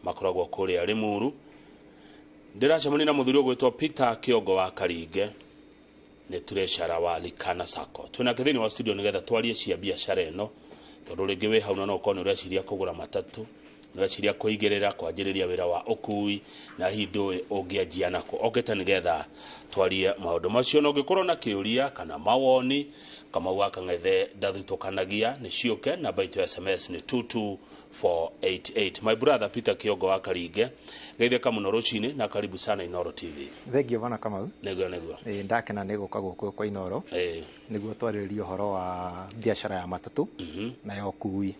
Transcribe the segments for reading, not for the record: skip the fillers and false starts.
makoragwo kuria Limuru. Ndiracemania na muthuri gwitwo Peter Kiongo wa Karinge, ni treasurer wa Likana Sacco. Twina kithini wa studio nigetha twarie cia biashara eno, tondu ringi wi hau no kono ureciria kugura matatu, ureciria kuigirira kwanjiriria wira wa ukui na hindu ungianjia nako. Okete nigetha twarie maundu macio, no ngikorwo na kiuria kana mawoni kama waka ngethe ndathutokanagia ni ciuke na baito SMS ni 22488. My brother Peter Kiongo wa Karinge, geithia kamuno rucini na karibu sana Inoro TV. Thengio bana Kamau. Negwo ndakena nĩ gũka gũkũ kwa Inoro nĩguo twarĩrĩrie ũhoro wa biashara ya matatũ na ya ũkui.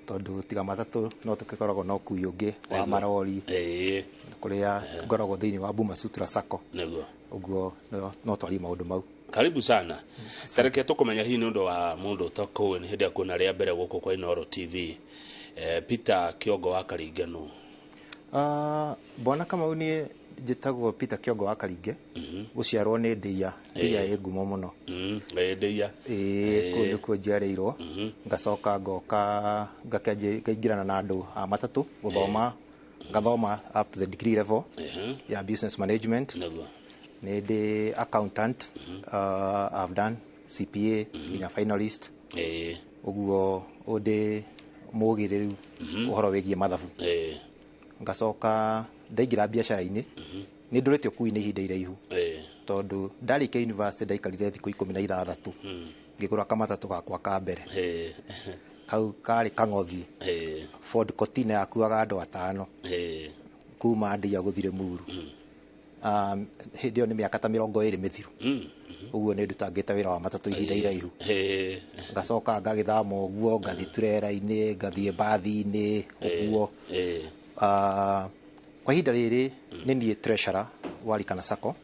Tondũ tiga matatũ no tũkoragwo na ũkui ũngĩ wa marori kũrĩa ngoragwo thĩinĩ wa Buma Sutra Sacco. Ũguo no twarie maũndũ mau. Karibu sana. Tareke tukumenya hii ni undu wa mundu utakuwe ni hĩndĩ akuona rĩa mbere gũkũ kwa Inoro TV. Peter Kiongo wa Karinge no. Bwana Kamau ni njĩtagwo Peter Kiongo wa Karinge. Gũciarwo nĩ Ndĩia. Ndĩia ĩ ngumo mũno. Ndĩia. Kũndũ kwa njiarĩirwo. Ngacoka ngoka ngaingĩrana na andũ a matatũ gũthoma. Ngathoma up to the degree level ya business management. Nede accountant, I've done CPA, being a finalist. Uguo ode mogiriru uhoro wegie mathabu. Ngacoka ndaigira biacara-ini ni ndurete ukui-ini ihinda iraihu. Tondu ndarĩkia university ndaikarire thikũ 16 ngĩgũra kamatatu gakwa ka mbere. Kau karĩ kang'othi. Ford Cortina yakuaga andũ 5. Kuma Ndĩia gũthire Limuru. Hindi yo ni miaka ta 20 mithiru. Uguo ni ndutangite wira wa matatũ ihinda iraihu. Ngacoka ngagithama uguo ngathi turera-ini ngathie bathi-ini uguo. Kwa ihinda rĩrĩ ni nie treasurer wa Likana Sacco.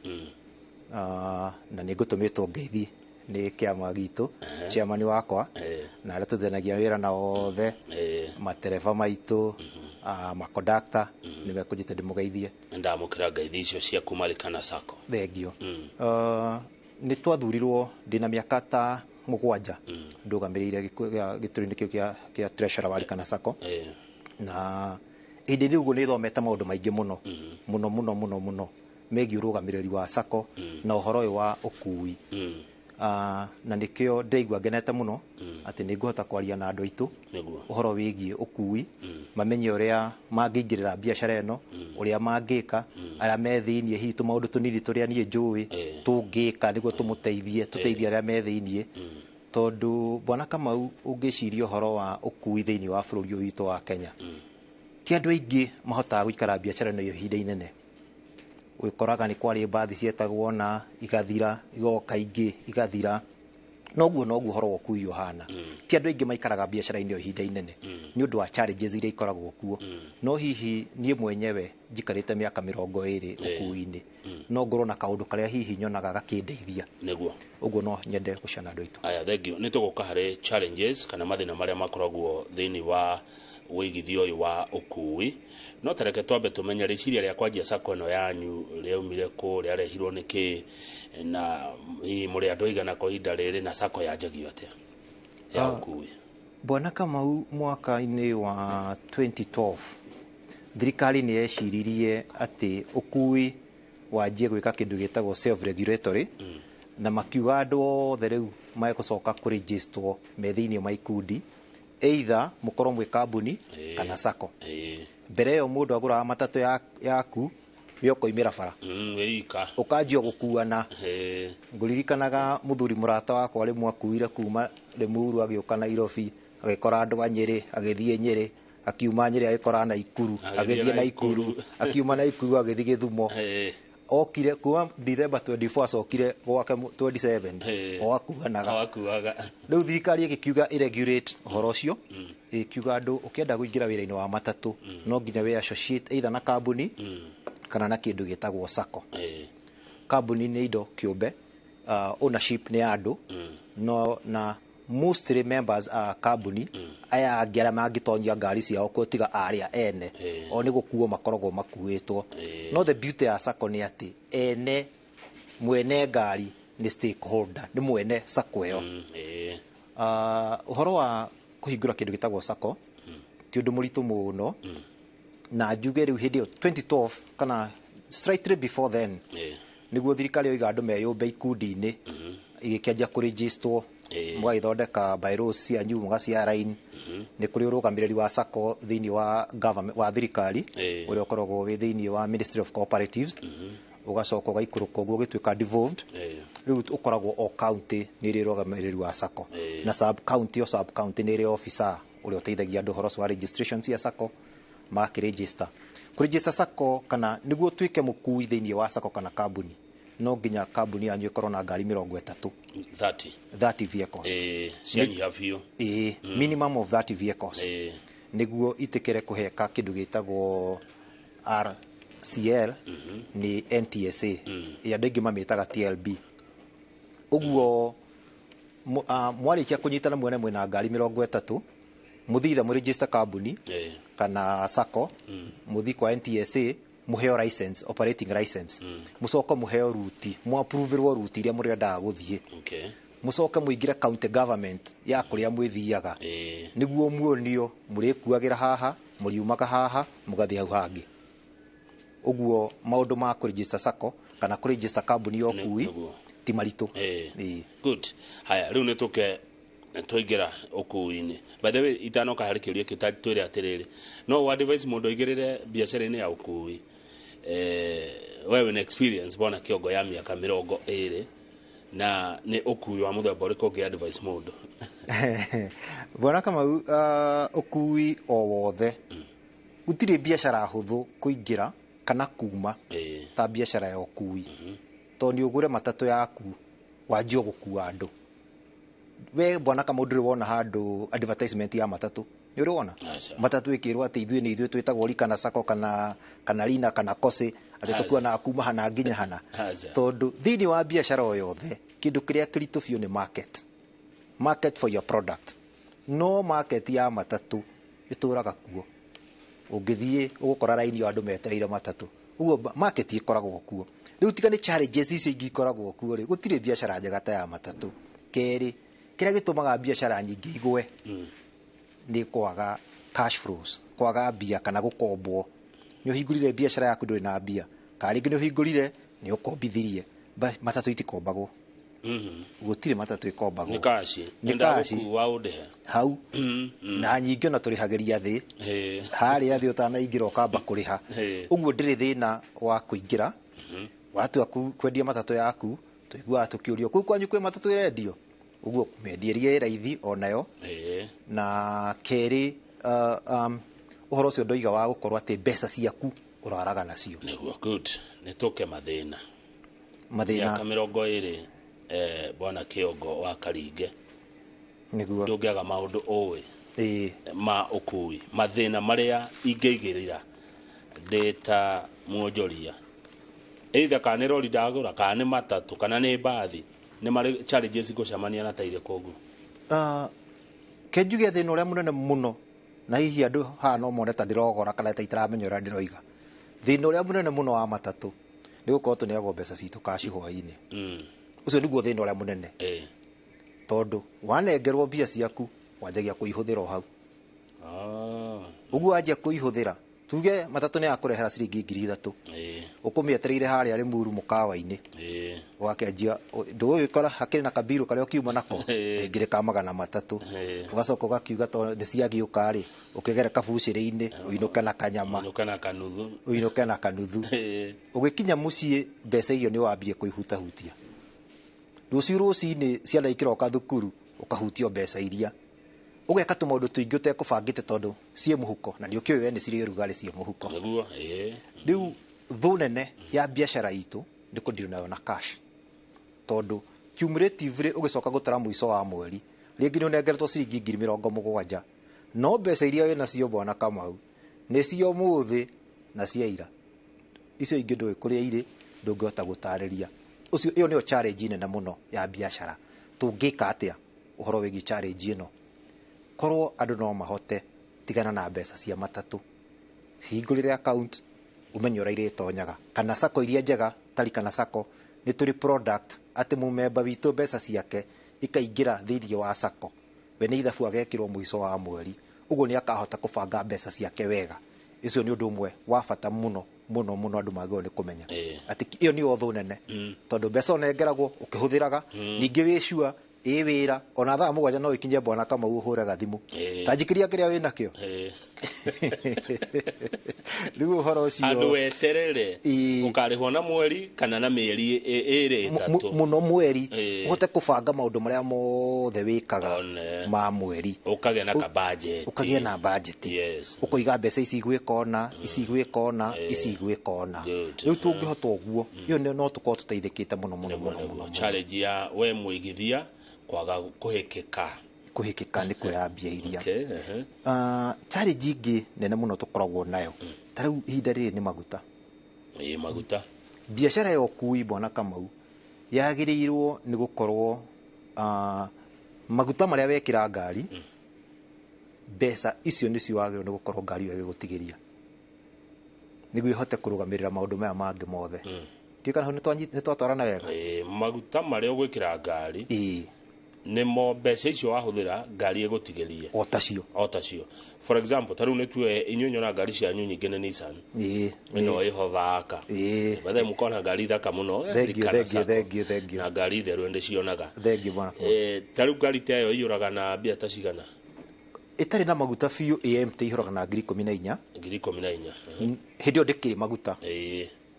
Na ni ngutumitwo ngeithi ni kiama gitu chairman wakwa na arĩa tũthanagia wĩra na othe matereba maitũ makondakta nĩ mekũnjĩte ndĩmũgeithie. Ndamũkĩra ngeithi icio cia kuma Likana Sacco. Thengio. Nĩ twathurirwo ndĩna mĩaka ta 7 ndũgamĩrĩire gĩtũri-inĩ kĩu kĩa treasurer wa Likana Sacco. Na hĩndĩ rĩu nĩ thomete maũndũ maingĩ mũno megiĩ ũrũgamĩrĩri wa Sacco na ũhoro ũyũ wa ũkui. Na nikio ndaigua ngenete muno ati ni nguhota kwaria na andu aitu uhoro wigie ukui mamenye uria mangĩingĩrĩra biashara eno uria mangĩka aria me thĩinĩ hitu maundu tunini turia nie njui tungĩka niguo tuteithie aria me thĩinĩ. Tondu Bwana Kamau ũngĩciria uhoro wa ukui thĩinĩ wa bũrũri ũyũ witũ wa Kenya ti andu aingĩ mahotaga gũikara biashara eno ihinda inene. Wikoraga ni kwari bathi cietagwo na igathira igoka ingĩ igathira noguo horo wakui yohana. Ti andu aingĩ maikaraga biashara-inĩ ihinda inene ni undu wa challenges iria ikoragwo kuo. No hihi nie mwenyewe njikarĩte mĩaka 20 ukui-inĩ no ngorwo na kaundu karia hihi nyonaga gakĩndeithia niguo. Uguo no nyende gucana andu aitu. Aya thengio ni tuguka hari challenges kana mathina maria makoragwo thĩinĩ wa wĩigithio ũyũ wa ukui. No tareke twambe tumenye rĩciria rĩa kwanjia Sacco eno yanyu rĩaumire kũ rĩarehirwo nĩkĩ na mũrĩ andũ aigana kwa ihinda rĩrĩ na Sacco yanjagio atĩa ya ukui? Bwana Kamau mwaka-inĩ wa 2012 thirikari nĩ yeciririe atĩ ukui wanjie gwĩka kĩndũ gĩtagwo self regulatory na makiuga andũ othe rĩu magũcoka kũrĩgĩstwo me thĩinĩ wa ikundi either mukorwo mwe kambuni kana Sacco. Mbere yo mundu aguraga matatũ yaku we ukoimĩra bara ukanjio gukuana. Nguririkanaga muthuri murata wakwa rĩmwe akuire kuma Limuru agĩũka Nairobi agĩkora andũ a Nyeri agĩthiĩ Nyeri akiuma Nyeri agĩkora Naikuru agĩthiĩ Naikuru akiuma Naikuru agĩthiĩ Gĩthumo. Okire kuwa December 24 acokire gwake 27 akuanaga. Rĩu thirikari ĩgĩkiuga irregulate ũhoro ũcio ĩkiuga andũ ũkĩenda kũingĩra wĩra-inĩ wa matatũ no nginya we associate either na kambuni kana na kĩndũ gĩtagwo Sacco. Kambuni nĩ indo kĩũmbe, ownership nĩ andũ no na mostly members a kambuni aya angĩ arĩa mangĩtonyia ngari ciao kũtiga arĩa ene o nĩ gũkuo makoragwo makuĩtwo. No the beauty ya Sacco nĩ atĩ ene mwene ngari nĩ stakeholder nĩ mwene Sacco ĩyo. Ũhoro wa kũhingũra kĩndũ gĩtagwo Sacco ti ũndũ mũritũ mũno na njuge rĩu hĩndĩ ĩyo 2012 kana slightly before then nĩguo thirikari yoiga andũ meyũmbe ikundi-inĩ igĩkĩanjia kũrĩgĩstwo mũgagĩthondeka bylaws cianyu mũgaciaraini nĩ kũrĩ ũrũgamĩrĩri wa SACCO thĩinĩ wa government wa thirikari ũrĩa ũkoragwo wĩ thĩinĩ wa Ministry of Cooperatives ũgacoka ũgaikũrũka ũguo ũgĩtuĩka devolved rĩu ũkoragwo o county nĩ ĩrĩ ũrũgamĩrĩri wa SACCO na sub county nĩ ĩrĩ officer ũrĩa ũteithagia andũ ũhoro wa registration cia SACCO makĩregister kũregister SACCO kana nĩguo ũtuĩke mũkui thĩinĩ wa SACCO kana kambuni no nginya kambuni yanyu ĩkorwo na ngari 30 vehicles minimum of 30 vehicles nĩguo itikere kũheka kĩndũ gĩtagwo RCL ni NTSA ya andũ aingĩ mamĩtaga TLB ũguo mwarĩkia kũnyitana mwena ngari 30 muthitha mũregister kambuni kana SACCO muthi kwa NTSA muheo license operating license mucoka muheo ruti mu approverwo ruti iria mũrendaga gũthiĩ mucoka muingire county government ya kũrĩa mwĩthiaga nĩguo muonio mũrĩkuagĩra haha mũriumaga haha mũgathiĩ hau hangĩ ũguo maũndũ ma kũregister SACCO kana kũregister kambuni yo kui ti maritũ good haya rĩu nĩtũke twaingĩra ũkui-inĩ by the way itanoka harĩ kĩũria kĩu twĩre atĩrĩrĩ no advice mũndũ aigĩrĩre biacara-inĩ ya ũkui wewe na experience bona Kĩongo ya mĩaka 20 na nĩ ũkui wa mũthemba ũrĩkũ ũngĩ advice mũndũ bona kama ũkui o wothe gũtirĩ biacara hũthũ kũingĩra kana kuma ta biacara ya ũkui tondũ nĩ ũgũre matatũ yaku wanjie gũkua andũ we bona kama ũndũ wona handũ advertisement ya matatũ nĩ ũrona matatũ ĩkĩrwo atĩ ithuĩ nĩ ithuĩ twĩtagwo Rikana SACCO kana Rina kana Kose atĩ tũkuona kuma hana nginya hana tondũ thĩinĩ wa biacara o yothe kĩndũ kĩrĩa kĩritũ biũ nĩ market for your product no market ya matatũ ĩtũraga kuo ũngĩthiĩ ũgũkora raini ya andũ metereire matatũ ũguo market ĩkoragwo kuo rĩu tiga nĩ challenges icio ingĩ ikoragwo kuo rĩ gũtirĩ biacara njega ta ya matatũ kerĩ kĩrĩa gĩtũmaga biacara nyingĩ igwe nĩ kwaga cash flows kwaga mbia kana gũkombwo nĩ ũhingũrire biacara yaku ndũrĩ na mbia kana rĩngĩ nĩ ũhingũrire nĩ ũkombithirie matatũ itikombagwo gũtirĩ matatũ ikombagwo nĩ kaci ndagukuwa ũndĩhe hau na nyingĩ ona tũrĩhagĩria thĩ harĩa thĩ ũtanaingĩra ũkamba kũrĩha ũguo ndĩrĩ thĩna wa kũingĩra watua kwendia matatũ yaku tũiguaga tũkĩũrio kũu kwanyu kwĩ matatũ yendio ũguo mendierie raithi onayo na kerĩ ũhoro ũcio ndoiga wa gũkorwo atĩ mbeca ciaku ũraraga nacio nĩguo good nĩtũke mathĩna mĩaka 20 bwana Kĩongo wa Karinge nĩguo ndũngĩaga maũndũ ũĩ ma ũkui mathĩna marĩa ingĩigĩrĩra ndĩta muonjoria either kana nĩ rori ndagũra kana nĩ matatũ kana nĩ mbathi nĩ marĩ challenges ngũcemania na taire koguo kenjuge thĩna ũrĩa mũnene mũno na hihi andũ haha no mone ta ndĩrogora kana ta itaramenya ũrĩa ndĩroiga thĩna ũrĩa mũnene mũno wa matatũ nĩ gũkorwo tũneagwo mbeca citũ kaci hwaĩ-inĩ ũcio nĩguo thĩna ũrĩa mũnene tondũ wanengerwo mbia ciaku wanjagia kũihũthĩra o hau ũguo wanjia kũihũthĩra tuge matatũ nĩ yakũrehera ciringi 3000 ũkũmĩetereire harĩa arĩ muru mũkawa-inĩ ũgakĩanjia ndũgũgĩkora hakĩrĩ na kabiru karĩa ũkiuma nako rĩngĩ ka 300 ũgacoka ũgakiuga tondũ nĩ ciagĩũka rĩ ũkĩgere kabucĩrĩ-inĩ ũinũke na kanyama ũinũke na kanuthu ũgĩkinya mũciĩ mbeca icio nĩ wambie kũihutahutia rũciũ rũcinĩ ciana ikĩroka thukuru ũkahutio mbeca iria ũgeka tũmaũndũ tũingĩ ũtekũbangĩte tondũ ciĩ mũhuko na nĩ ũkĩũĩ we nĩ cirĩ rugarĩ ciĩ mũhuko rĩu thũ nene ya biacara itũ nĩ kũndirwo nayo na cash tondũ cumulatively ũgĩcoka gũtara mũico wa mweri rĩngĩ nĩ ũnengeretwo ciringi 70,000 no mbeca iria wĩ nacio bwana Kamau nĩ cio mũthĩ na cia ira icio ingĩ ndũĩ kũrĩa irĩ ndũngĩhota gũtarĩria ũcio ĩyo nĩyo challenge nene mũno ya biacara tũngĩka atĩa ũhoro wĩgiĩ challenge ĩno korwo andũ no mahote tigana na mbeca cia matatũ hingũrĩre account umenye ũrĩa irĩtonyaga kana SACCO iria njega tari kana SACCO nĩ tũrĩ product atĩ mũmemba witũ mbeca ciake ikaingĩra thĩinĩ wa SACCO we nĩ ithabu agekĩrwo mũico wa mweri ũguo nĩ akahota kũbanga mbeca ciake wega icio nĩ ũndũ ũmwe wa bata mũno mũno mũno andũ magĩrĩirwo nĩ kũmenya Eh. atĩ ĩyo nĩyo thũ nene tondũ mbeca ũnengeragwo ũkĩhũthĩraga ningĩ wĩcua ĩ wĩra ona thaa mũgwanja no ikinye Bwana Kamau ũhũraga thimũ ta njikĩria kĩrĩa wĩ nakĩo rĩu ũhoro ũcio andũ weterere ũkarĩhwo na mweri kana na mĩeri ĩrĩ ĩtatũ mũno mweri ũhote kũbanga maũndũ marĩa mothe wĩkaga ma mweri ũkagĩa na kabajeti ũkagĩa na budget ũkũiga mbeca ici igwĩka ona ici igwĩka ona ici igwĩka ona rĩu tũngĩhota ũguo ĩyo no tũkorwo tũteithĩkĩte mũno mũno mũno challenge ya we mũigithia kwaga kũhĩkĩka nĩ kwĩyambia iria challenge ingĩ nene mũno tũkoragwo nayo ta rĩu ihinda rĩrĩ nĩ maguta biacara ya ũkui Bwana Kamau yagĩrĩirwo nĩ gũkorwo maguta marĩa wekĩra ngari mbeca icio nĩcio wagĩrĩirwo nĩ gũkorwo ngari ĩyo ĩgĩgũtigĩria nĩguo ihote kũrũgamĩrĩra maũndũ maya mangĩ mothe tiĩ kana nĩ twatwarana wega maguta marĩa ũgwĩkĩra ngari nĩmo mbeca icio wahũthĩra ngari ĩgũtigĩrie o tacio for example ta rĩu nĩtue inyuĩ nyona ngari cianyu nyingĩ nĩ Nissan ĩno ĩho thaka bathe mũkona ngari thaka mũno na ngari theru ndĩcionaga ta rĩu ngari ta ĩyo ĩyũraga na mbia ta cigana ĩtarĩ na maguta biũ empty ihũraga na 14,000 hĩndĩ ĩyo ndĩkĩrĩ maguta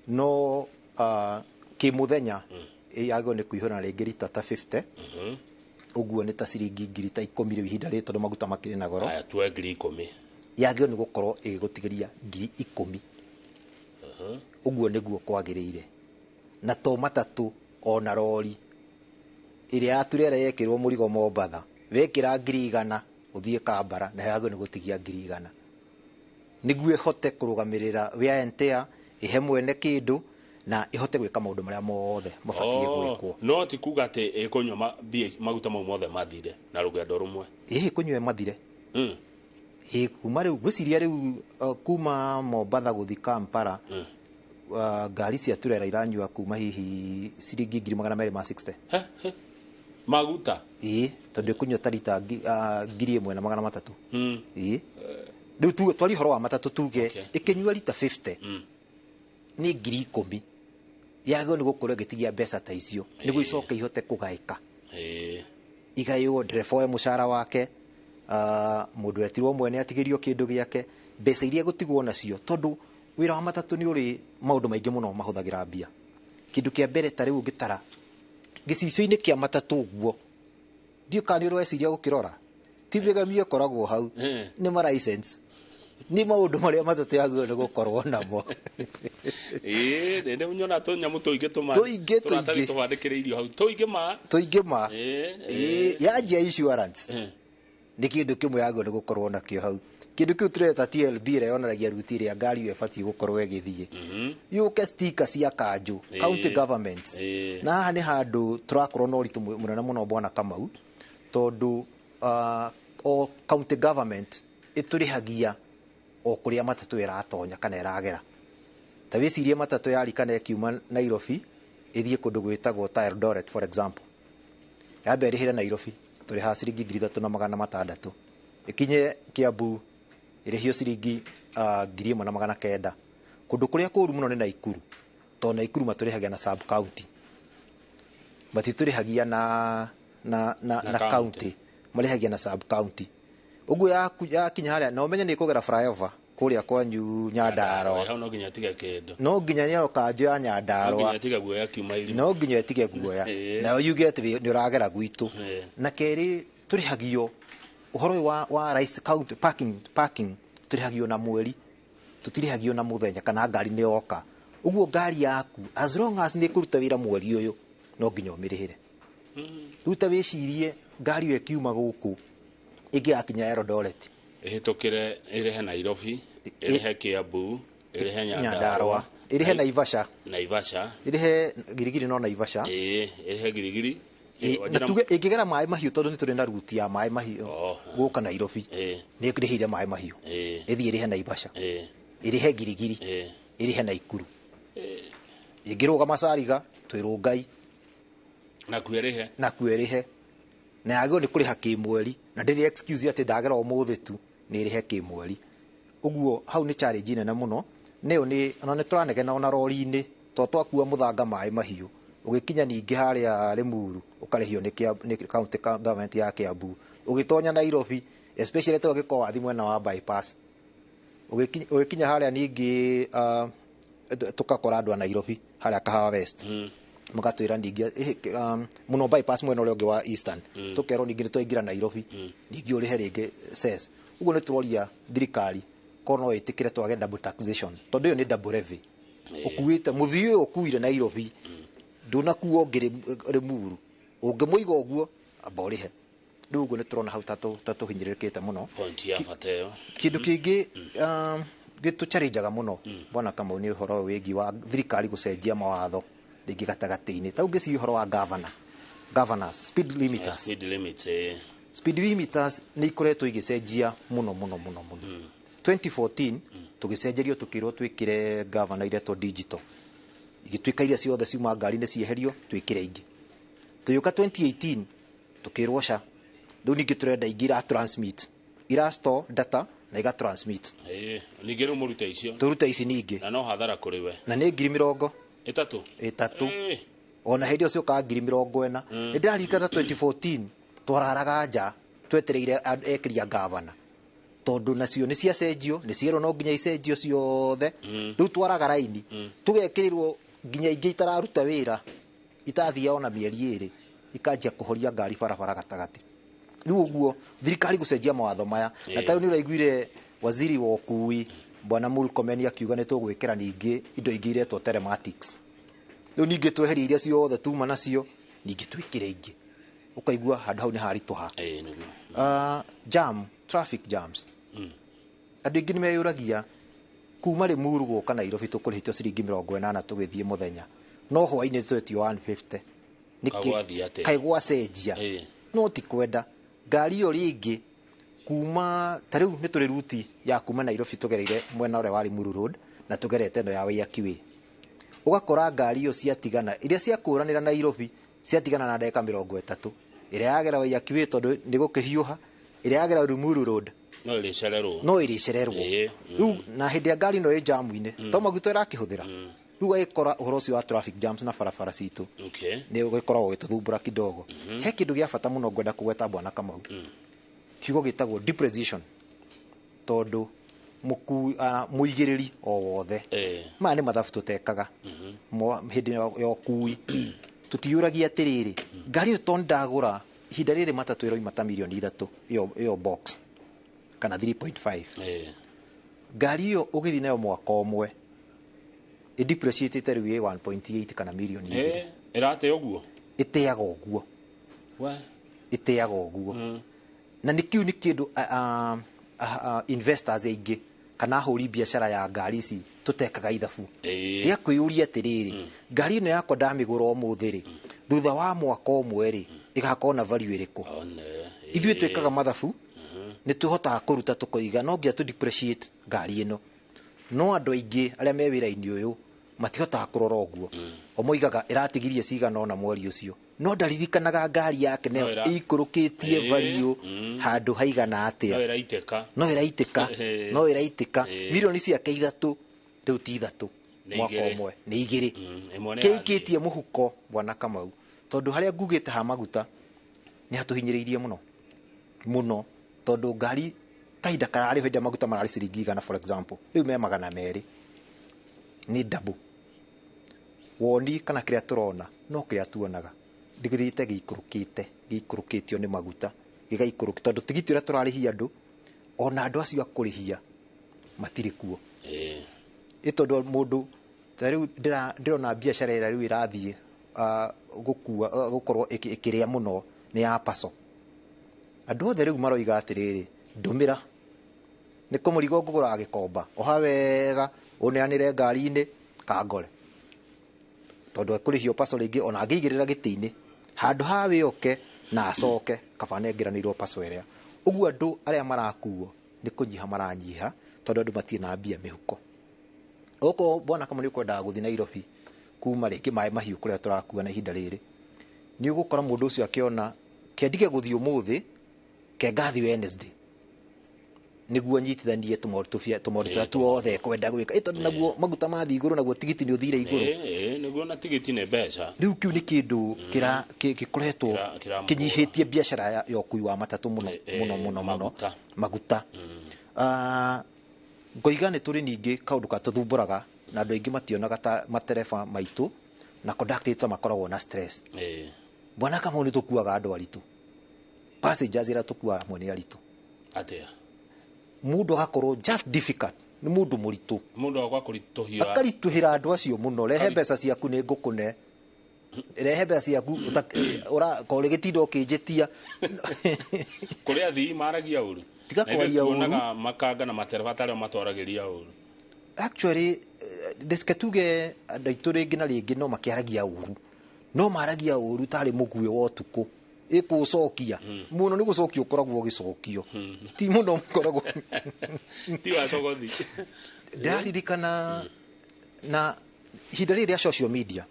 no kĩmũthenya yagĩrĩirwo nĩ kũihũra rĩngĩ rita ta 50 ũguo nĩ ta ciringi ngiri ta 10 rĩu ihinda rĩrĩ tondũ maguta makĩrĩ na goro tuwe ngiri 10 yagĩrĩirwo nĩ gũkorwo ĩgĩgũtigĩria ngiri 10 ũguo nĩguo kwagĩrĩire na to matatũ ona rori ĩrĩa ya turera yekĩrwo mũrigo Mombatha wekĩra ngiri 100 ũthiĩ Kambara na yagĩrĩirwo nĩ gũtigia ngiri 100 nĩguo ĩhote kũrũgamĩrĩra wear and tear ihe mwene kĩndũ na ihote gwĩka maũndũ marĩa mothe mabatiĩ gwĩkwo no ti kuga atĩ ĩkũnywa maguta mau mothe mathire na rũgendo rũmwe ĩkũnywa mathire kuma rĩu gwĩciria rĩu kuma Mombatha gũthiĩ Kampala ngari cia turera iranyua kuma hihi ciringi 260 maguta tondũ ĩkũnywa ta rita 1,300 rĩu tuge twari horo wa matatũ tuge ĩkĩnyua rita 50 nĩ ngiri 10 yagĩrĩirwo nĩ gũkorwo ĩgĩtigia mbeca ta icio nĩguo icoke ihote kũgaĩka igaĩrwo ndereba oe mũcara wake mũndũ wetirwo mwene atigĩrio kĩndũ gĩake mbeca iria gũtigwo nacio tondũ wĩra wa matatũ nĩ ũrĩ maũndũ maingĩ mũno mahũthagĩra mbia kĩndũ kĩa mbere ta rĩu ũngĩtara gĩcicio-inĩ kĩa matatũ ũguo ndiũ kana nĩ ũreciria gũkĩrora ti mĩgamio ĩkoragwo hau nĩ ma license nĩ maũndũ marĩa matatũ yagĩrĩirwo nĩ gũkorwo namo nĩ nyona tũnyamũ tũingĩ tũbandĩkĩre irio hau tũingĩ ma yanjia insurance nĩ kĩndũ kĩmwe yagĩrĩirwo nĩ gũkorwo nakĩo hau kĩndũ kĩu tũreta TLB ĩrĩa yonanagia ruti ĩrĩa ngari ĩyo ĩbatiĩ gũkorwo ĩgĩthiĩ yũke sticker cia kanjũ county government na haha nĩ handũ tũrakorwo na ũritũ mũnene mũno Bwana Kamau tondũ o county government ĩtũrĩhagia o kũrĩa matatũ ĩratonya kana ĩragera ta wĩcirie matatũ yari kana ĩkiuma Nairobi ĩthiĩ kũndũ gwĩtagwo ta Eldoret for example yambe ĩrĩhĩre Nairobi tũrĩhaga ciringi 3,600 ĩkinye Kiambu ĩrĩhio ciringi 1,900 kũndũ kũrĩa kũru mũno nĩ Naikuru tondũ Naikuru matũrĩhagia na sub county matitũrĩhagia na county marĩhagia na sub county ũguo yakinya harĩa na ũmenye nĩ kũgera flyover kũrĩa kwanyu Nyandarua no nginya nĩyo kanjũ ya Nyandarua no nginya ĩtige guoya nayo yuge atĩ nĩ ũragera gwitũ na kerĩ tũrĩhagio ũhoro wa rice county parking tũrĩhagio na mweri tũtirĩhagio na mũthenya kana ngari nĩ yoka ũguo ngari yaku as long as nĩ kũruta wĩra mweri ũyũ no nginya ũmĩrĩhĩre rĩu ta wĩcirie ngari ĩyo ĩkiuma gũkũ ĩngĩgakinya Eldoret ĩhĩtũkĩre ĩrĩhe Nairobi ĩrĩhe Kiambu ĩrĩhe Nyandarua ĩrĩhe Naivasha ĩrĩhe Girigiri no Naivasha ĩrĩhe Girigiri na tuge ĩngĩgera maĩ mahiũ tondũ nĩ tũrĩ na ruti ya maĩ mahiũ gũka Nairobi nĩ ĩrĩhire maĩ mahiũ ĩthiĩ ĩrĩhe Naivasha ĩrĩhe Girigiri ĩrĩhe Naikuru ĩngĩrũgama Sariga twĩrũngai nakuo ĩrĩhe na yagĩrĩirwo nĩ kũrĩha kĩmweri na ndĩrĩ excuse atĩ ndagera ũmũthĩ tu nĩ ĩrĩhe kĩmweri uguo hau ni challenge nene muno neo ni ona ni turanegena ona rori-ini to twakua muthanga mai mahiu ugikinya ningi haria Limuru ukarehio ni county government ya Kiambu ugitonya Nairobi especially to giko wathi mwena wa bypass ugikinya haria ningi tukakora andu a Nairobi haria Kahawa West mugatwira ningi muno bypass mwena uria ungi wa Eastern tukero ningi nitwaingira Nairobi ningi uri heringi ses uguo ni turoria thirikari kono itikire twage double taxation tondu yo ni double levy ukuite muthio ukuire Nairobi ndunakuo ngiri Limuru ungimuiga uguo aborihe riu uguo ni turona hau tatu hinyiririkite muno point ya fateo kindu kingi gitu challenge muno bwana kama ni horo wigi wa thirikari gucenjia mawatho ringi gatagati-ini ta ungeci horo wa governors speed limiters speed limiters ni ikoretwo igicenjia muno 2014 tugicenjerio tukirwo twikire governor iretwo digital igituika iria ciothe ciuma ngari ni cieherio twikire ingi tuyuka 2018 tukirwo sha riu ningi turenda ingira transmit ira store data na iga transmit ningi ru muruta icio turuta ici ningi na no hathara kuri we na ni 30 itatu ona hindi ucio ka 40 ni ndirarikana 2014 twararaga nja twetereire ekiria governor tondu nacio ni cia cenjio ni ciero no nginya icenjio ciothe riu twaraga raini tugekirirwo nginya ingi itararuta wira itathia ona mieri iri ikanjia kuhoria ngari barabara gatagati riu uguo thirikari gucenjia mawatho maya na tariu ni uraiguire waziri wa ukui bwana Murkomen akiuga ni tugwikira ningi indo ingi iretwo telematics riu ningi tweheria iria ciothe tuma nacio ningi twikire ingi ukaigua handu hau ni harituha traffic jams andu ingi ni meyuragia kuma Limuru guka Nairobi tukurihitio ciringi 80 tugithie muthenya no hwaini twetio 150 niki kaigwa cenjia no ti kwenda ngari yo ringi kuma tariu ni turi ruti ya kuma Nairobi tugereire mwena ule wa Limuru road na tugerete ndo ya Waiyaki ugakora ngari yo ciatigana iria ciakuranira Nairobi ciatigana na ndeka 30 iria yagera Waiyaki tondu ni gukihiuha iria yagera Limuru road no iricererwo riu na hindi ya ngari no jamu-ini to maguta irakihuthira riu agikora uhoro ucio wa traffic jams na barabara citu ni ugikoragwo gituthumbura kidogo he kindu gia bata muno ngwenda kugweta bwana Kamau kiugo gitagwo depreciation tondu muigiriri o wothe ma ni mathabu tutekaga hindi ya ukui tutiuragia atiriri ngari to ndagura ihinda riri matatu iro imata milioni 3 iyo box kana 3.5 ngari yo ugithi nayo mwaka umwe depreciated riu 1.8 kana milioni 2 irate uguo iteaga uguo iteaga uguo na nikiu ni kindu investors aingi kana huri biashara ya ngari ici tutekaga ithabu ria kwiyuria atiriri ngari ino yakwa ndamigura umuthiri thutha wa mwaka umwe ri igakona na value iriku ithuĩ twekaga mathabu ni tuhotaga kuruta tukoiga no ngia tu depreciate ngari ino no andu aingi aria me wira-ini uyu matihotaga kurora uguo omoigaga iratigirie cigana ona mweri ucio no ndaririkanaga ngari yake nayo ikurukitie value handu haigana atia no iraitika milioni ciake 3 riu ti 3 mwaka umwe ni 2 keikitie muhuko bwana Kamau tondu haria ngugite ha maguta ni hatuhinyiriirie muno tondu ngari kahinda karari hinde maguta marari ciringi 100 for example riu me 200 ni double woni kana kiria turona no kiria tuonaga ndigirite giikurukitio ni maguta gigaikuruki tondu tigiti uria turarihia andu ona andu acio akurihia matiri kuo tondu mundu tariu ndirona biashara ira riu irathie gukorwo ikiria muno ni ya paso andu othe riu maroiga atiriri ndumira ni kumurigo ngugura gikomba oha wega uneanire ngari-ini kangore tondu ekurihio paso ringi ona angigirira giti-ini handu ha wioke na acoke kabane ngiranirwo paso iria uguo andu aria marakuo ni kunyiha maranyiha tondu andu matie na mbia mihuko oko bwana kama ni kwenda guthi Nairobi kuma ringi mai mahiu kuria turakua na ihinda riri ni ugukora mundu ucio akiona kendige guthi umuthi ke ngathi Wednesday niguo nyitithanie tumoritu tuothe kwenda gwika ito naguo maguta mathi iguru naguo tigiti ni uthire iguru niguo na tigiti ne mbeca riu kiu ni kindu gikoretwo kinyihitie biashara ya ukui wa matatu muno maguta ngoiga ni turi ningi kaundu katuthumburaga na andu aingi mationaga ta matereba maitu na conductor makoragwo na stress bwana kama uni tukuaga andu aritu passengers ira tukua mwene aritu atia mundu agakorwo just difficult ni mundu muritu mundu akwa kurituhira akarituhira andu acio muno rehe mbeca ciaku ni ngukune rehe mbeca ciaku ora kore gitindo kinjitia kuri athii maragia uru tiga kwaria uru makanga na matereba tare matwaragiria uru actually desketuge andaitu ringi na ringi no makiaragia uru no maragia uru tari mugwe wa utuku ikucokia muno ni gucokio koragwo gicokio ti muno koragwo ti wa cogothi ndaririkana na hinda ria social media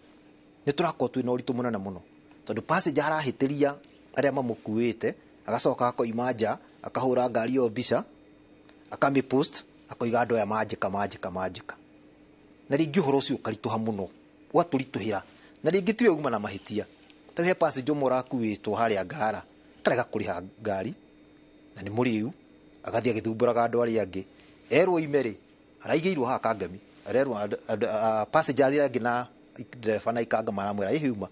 ni turakwo twina uritu munene muno tondu passenger arahitiria aria mamukuite agacoka akoima nja akahura ngari yo bica akami post akoiga andu aya manjika na ringi uhoro ucio ukarituha muno waturituhira na ringi tiwe uma na mahitia tawe passenger murakuitwo haria ngara karega kuriha ngari na ni muriu agathi agithumburaga andu aria angi erwo imeri araigeirwo ha kangami arerwo passenger aria angi na driver na ikanga maramwira ihuma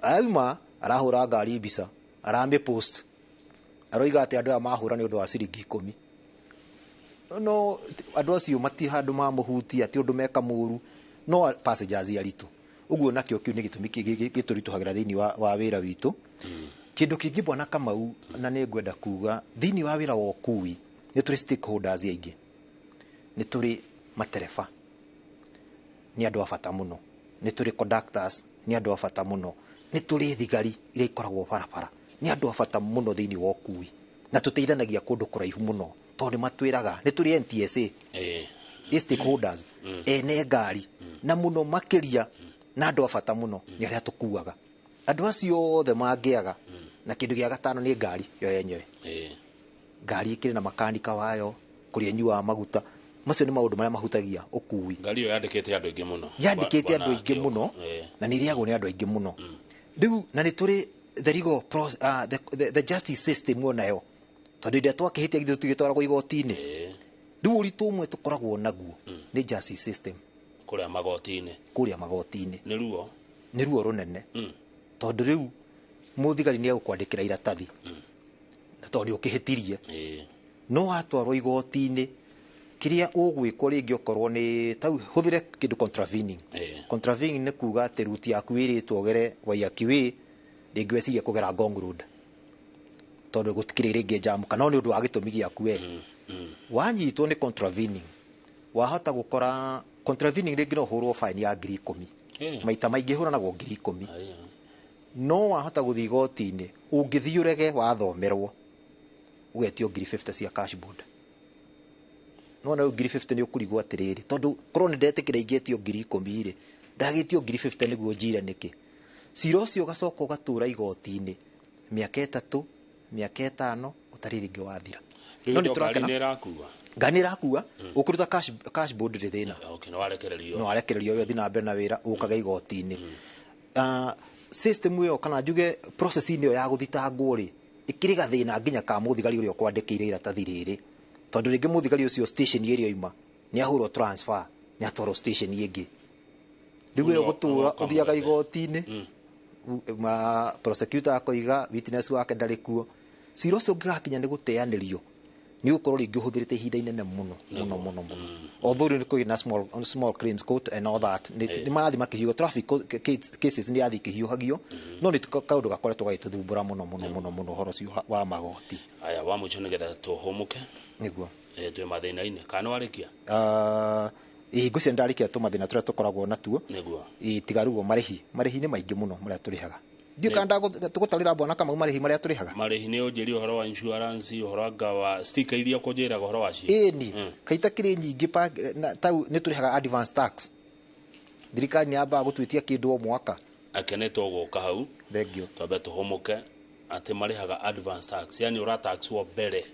auma arahura ngari bica arame post aroiga ati andu aya mahura ni undu wa ciringi 10 no andu acio mati handu mamuhutia ati undu meka muru no passengers aritu uguo nakio kiu ni gitumi giturituhagira thini wa wira witu kindu kingi bwana Kamau na ni ngwenda kuga thini wa wira wa ukui ni turi stakeholders aingi ni turi matereba ni andu afata muno ni turi conductors ni andu afata muno ni turi thigari ire ikoragwo barabara ni andu afata muno thini wa ukui na tuteithanagia kundu kuraihu muno tondu matwiraga ni turi NTSA stakeholders ene ngari na muno makiria na andu afata muno ni aria tukuaga andu acio othe mangiaga na kindu gia gatano ni ngari yo yenyewe ngari ikiri na makanika wayo kuria wa maguta macio ni maundu maria mahutagia ukui ngari yo yandikite andu aingi muno na ni riago ni andu aingi muno riu na ni turi the legal the justice system onayo tondu ndia twakihitia githu tugitwaragwo igoti-ini riu uritu umwe tukoragwo naguo ni justice system kuria magoti-ini ni ruo runene tondu riu muthigari ni agukwandikira iratathi na tondu ukihitirie no watwarwo igoti-ini kiria ugwikwo ringi okorwo ni tau huthire kindu contravening ni kuga ati ruti yaku iritwo ogere Waiyaki ringi weciria kugera Ngong Road tondu gutikire ringi jam kana ni undu wa gitumi giaku wanyitwo ni contravening wahota gukora contravening ringi no hurwo fine ya 10,000 maita maingi huranagwo 10,000 no wahota guthi igoti-ini ungithi urege wathomerwo ugetio 50 cia cashboard no na 50 ni ukurigwo atiriri tondu korwo ni ndetikira ingetio 10,000 ndagitio 50 niguo njire niki ciro cio gacoka ugatura igoti-ini miaka 3 miaka 5 utariri ngi wathira no ni turakana ngani rakua ukuruta cashboard ri thina no arekererio yo thina mbere na wira ukaga igoti-ini system yo kana njuge process ni ya guthitangwo ri ikiriga thina nginya ka muthigari uri okwandikire iratathi riri tondu ringi muthigari ucio station area ima ni ahurwo transfer ni atwaro station ingi riu yo gutura uthiaga igoti-ini ma prosecutor akoiga witness wake ndari kuo ciro cio ngigakinya ni guteanirio ni ukorwo ringi uhuthirite ihinda inene muno although ni kuina small claims court and all that ni marathi makihiuga traffic cases ni athi kihiuhagio no ni kaundu gakoretwo gagituthumbura muno horo cio wa magoti aya wa mucho nigetha tuhumuke niguo twi mathina-ini kana warikia ngucia ndarikia tumathina turia tukoragwo natuo niguo tigarugo marihi ni maingi muno maria turihaga ndio kanda tugutarira bwana Kamau marihi maria turihaga marihi ni unjiri uhoro wa insurance uhoro wa sticker iria kunjira uhoro wa cio ni kaita kiri nyingi tau ni turihaga advance tax thirikari ni amba gutwitia kindu o mwaka akenetwo guka hau thengio twabe tuhumuke ati marihaga advance tax yani ura tax wo mbere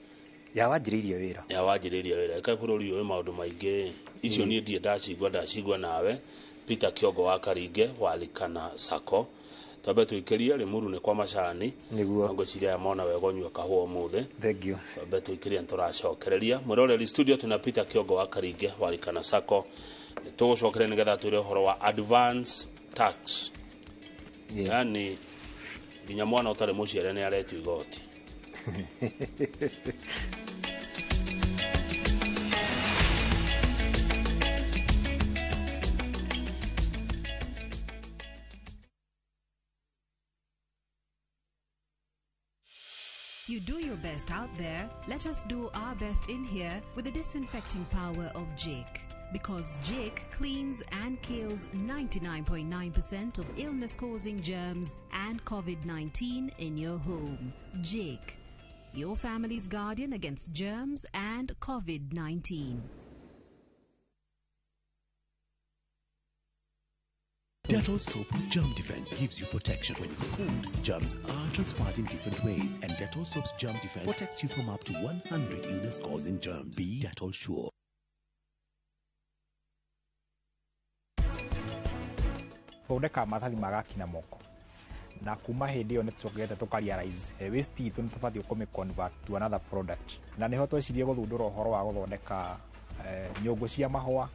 ya wanjĩrĩirie wĩra ya wanjĩrĩria wĩra eka bũrũri ũyũ maũndũ maingĩ icio niĩ ndirĩ ndacigua nawe Peter Kĩongo wa Karinge wa Likana Sacco twambe tũikĩrie Limuru nĩ kwa macani nĩguo ngwĩciria aya mona wega ũnyua kahũa ũmũthĩ thank you twambe tũikĩrie nĩtũracokereria mwĩroreri studio tuna Peter Kĩongo wa Karinge wa Likana Sacco tũgũcokereria nĩgetha twĩre ũhoro wa advance tax yani nginya mwana ũtarĩ mũciare nĩ aretio igoti You do your best out there, let us do our best in here with the disinfecting power of Jake. Because Jake cleans and kills 99.9% of illness-causing germs and COVID-19 in your home. Jake, your family's guardian against germs and COVID-19. Dettol soap with germ defense gives you protection. When it's cold, germs are transferred in different ways, and Dettol soap's germ defense protects you from up to 100 illness-causing germs. Be Dettol sure. Thondeka maratathi magakina moko na kuma hindi iyo nitugete tukarealize waste itu nitubathie convert to another product na niho twecirie guthundura uhoro wa guthondeka nyungu cia mahua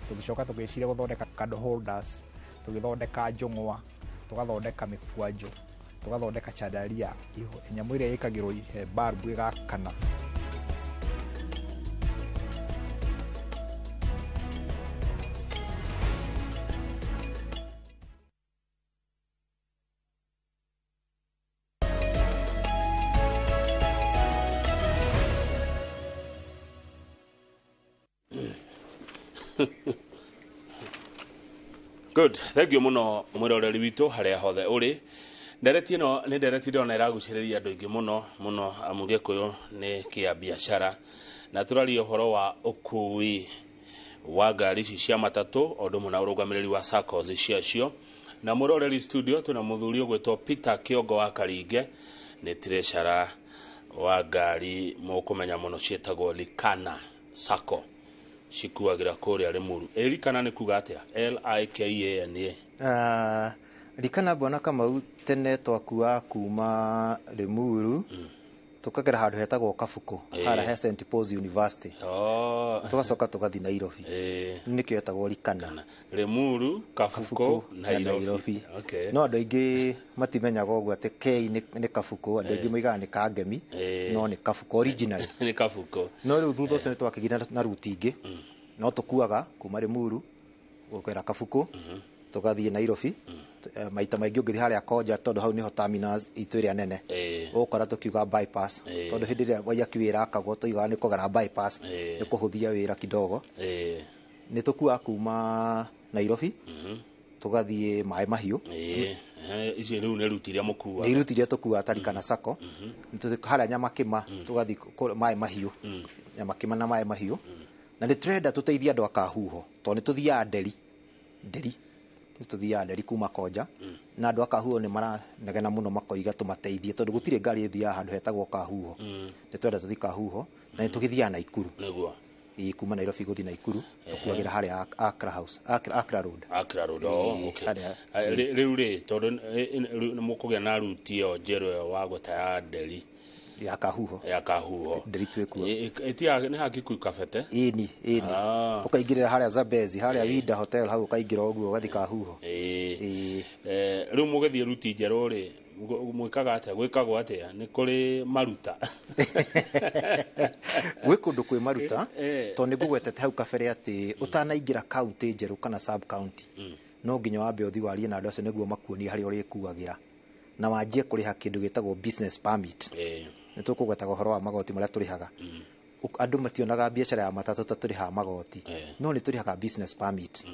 tugicoka tugiciria guthondeka candle holders tugithondeka njung'wa tugathondeka mĩkwanjũ tugathondeka chandaria nyamũ ĩrĩa ĩkagĩrwo bulb ĩgakana Good, thank you muno mwiroreri witu haria hothe uri ndereti ino ni ndereti ndona iraguciriria andu ingi muno Amugikuyu ni kia biashara na turaria uhoro wa ukui wa ngari ici cia matatu ondu muna urugamiriri wa SACCOs ciacio na mwiroreri studio tuna muthuri ugwitwo Peter Kĩongo wa Karinge ni treasurer wa ngari mukumenya muno cietagwo Likana Sacco cikuagira kuria Limuru Likana ni kuga atia Likana Likana bona Kamau tene twakua kuma Limuru tukagera handu hetagwo Kabuku hara he St Paul's University tugacoka tugathi Nairobi nikio hetagwo Likana Limuru Kabuku Nairobi no andu aingi matimenyaga uguo ati K ni Kabuku andu aingi moigaga ni Kangemi no ni Kabuku original ni Kabuku no riu thutha ucio twakigina na ruti ingi no tukuaga kuma Limuru gukera Kabuku tugathie Nairobi maita maingi ungithi haria Koja tondu hau niho terminals itu iria nene ukora tukiuga bypass tondu hindi iria wayaki wira akagwo tuigaga ni kugera bypass ni kuhuthia wira kidogo ni tukua kuma Nairobi tugathie Mai Mahiu icio riu ni ruti iria mukua ni ruti iria tukua Likana Sacco haria Nyamakima tugathi Mai Mahiu Nyamakima na Mai Mahiu na ni turenda tuteithia andu akahuho tondu ni tuthia Nderi tuthia Nderi kuma Koja na andu akahuho ni maranegena muno makoiga tumateithie tondu gutire ngari ithia handu hetagwo Kahuho ni twenda tuthi Kahuho na ni tugithia Naikuru niguo kuma Nairobi guthi Naikuru tukuagira haria Accra Road okay riu ri tondu mukugia na ruti iyo njeru wa gota ya Nderi ya Kahuho Nderi twekua etia ni hakiku Kabete ini ukaingirira haria Zambezi haria Wida Hotel hau ukaingira uguo ugathi Kahuho riu mugithie ruti njeru ri mwikaga atia gwikagwo atia ni kuri maruta gwi kundu kwi maruta tondu ngugwetete hau kabere ati utanaingira county njeru kana sub county no nginya wambe uthi warie na andu acio niguo makuonie haria urikuagira na wanjie kuriha kindu gitagwo business permit ni tukugwetaga uhoro wa magoti maria turihaga andu mationaga biashara ya matatu ta turiha magoti no ni turihaga business permit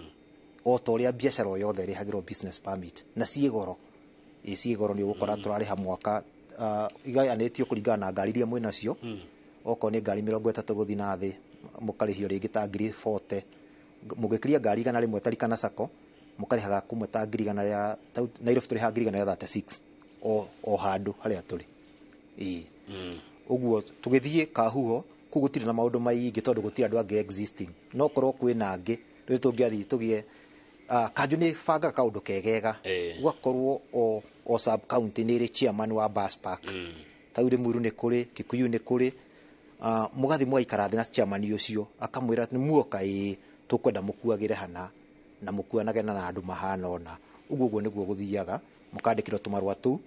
o to ria biashara o yothe rihagirwo business permit na ciigoro ciigoro ni ugukora turariha mwaka igayanitio kuringana na ngari iria mwina cio oko ni ngari 30 guthi na thi mukarihio ringi ta ngiri 40 mugikiria ngari igana rimwe ta Likana Sacco mukarihaga kumwe ta ngiri igana ya Nairobi turiha ngiri igana ya 36 o handu haria turi uguo tugithie kahuho ku gutire na maundu maingi tondu gutire andu angi existing no korwo kwina angi riu tungiathi tugie kanju ni banga kaundu kegega ugakorwo o sub county ni ri chairman wa bus park tau Limuru ni kuri Kikuyu ni kuri mugathi mwaikara thi na chairman ucio akamwira ni muoka tukwenda mukuagire hana na mukuanage na andu mahana ona uguo niguo guthiaga mukandikirwo tumarwa tu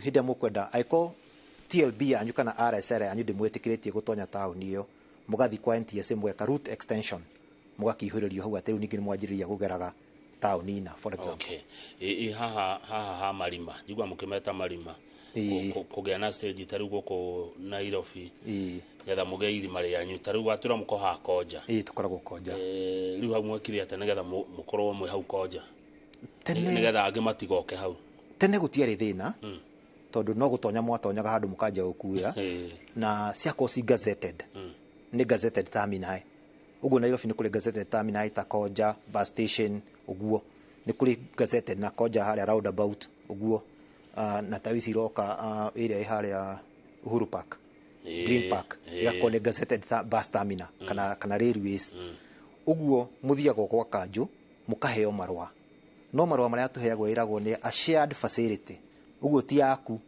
hindi mukwenda aiko TLB yanyu kana RSL yanyu ndimwitikiretie gutonya tauni iyo mugathi kwa NTSA mweka route extension mugakihuririo hau ati ningi mwanjiriria kugeraga tauni na for example ha marima njigwa mukimeta marima kugea na stage tari guko Nairobi getha muge irima ryanyu tari gwatura muko ha koja tukoragwo koja riu hau mwekire ate nigetha mukorwo mwe hau koja nigetha angi matigoke hau tene gutiari thina tondu no gutonya mwatonyaga handu mukanja gukuira na ciako ci gazetted ni gazetted terminal uguo Nairobi ni kuri gazetted terminal ta koja bus station uguo ni kuri gazetted na koja haria roundabout uguo na tawisi roka area haria Uhuru Park Green Park yako ni gazetted bus terminal kana railways uguo muthiaga kwa kanju mukaheo marwa no marwa maria tuheagwo iragwo ni a shared facility uguo ti yaku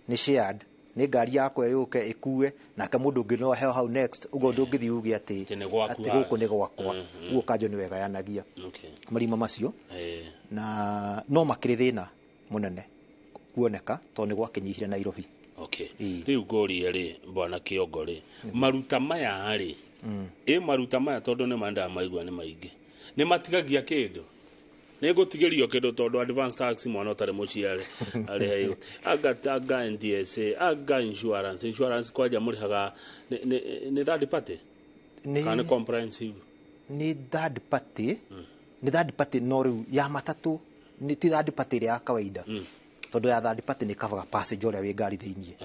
ni shared ni ngari yako yuke ikue na ka mundu ngi no heo hau next uguo ndungithi ugi ati guku ni gwakwa uguo kanjo ni wega yanagia marima macio na no makiri thina munene kuoneka to ni gwakinyihire Nairobi riu ngori ri bwana Kiongo ri maruta maya ri maruta maya tondu ni manda maigwa ni maingi ni matigagia kindu ni gutigerio kindu tondu advance tax mwana utare muciare ari heyo aga NTSA aga insurance kwaja murihaga ni third party kana comprehensive ni third party no riu ya matatu ni ti third party ya kawaida tondu ya third party ni kavaga passenger uria wi ngari thiini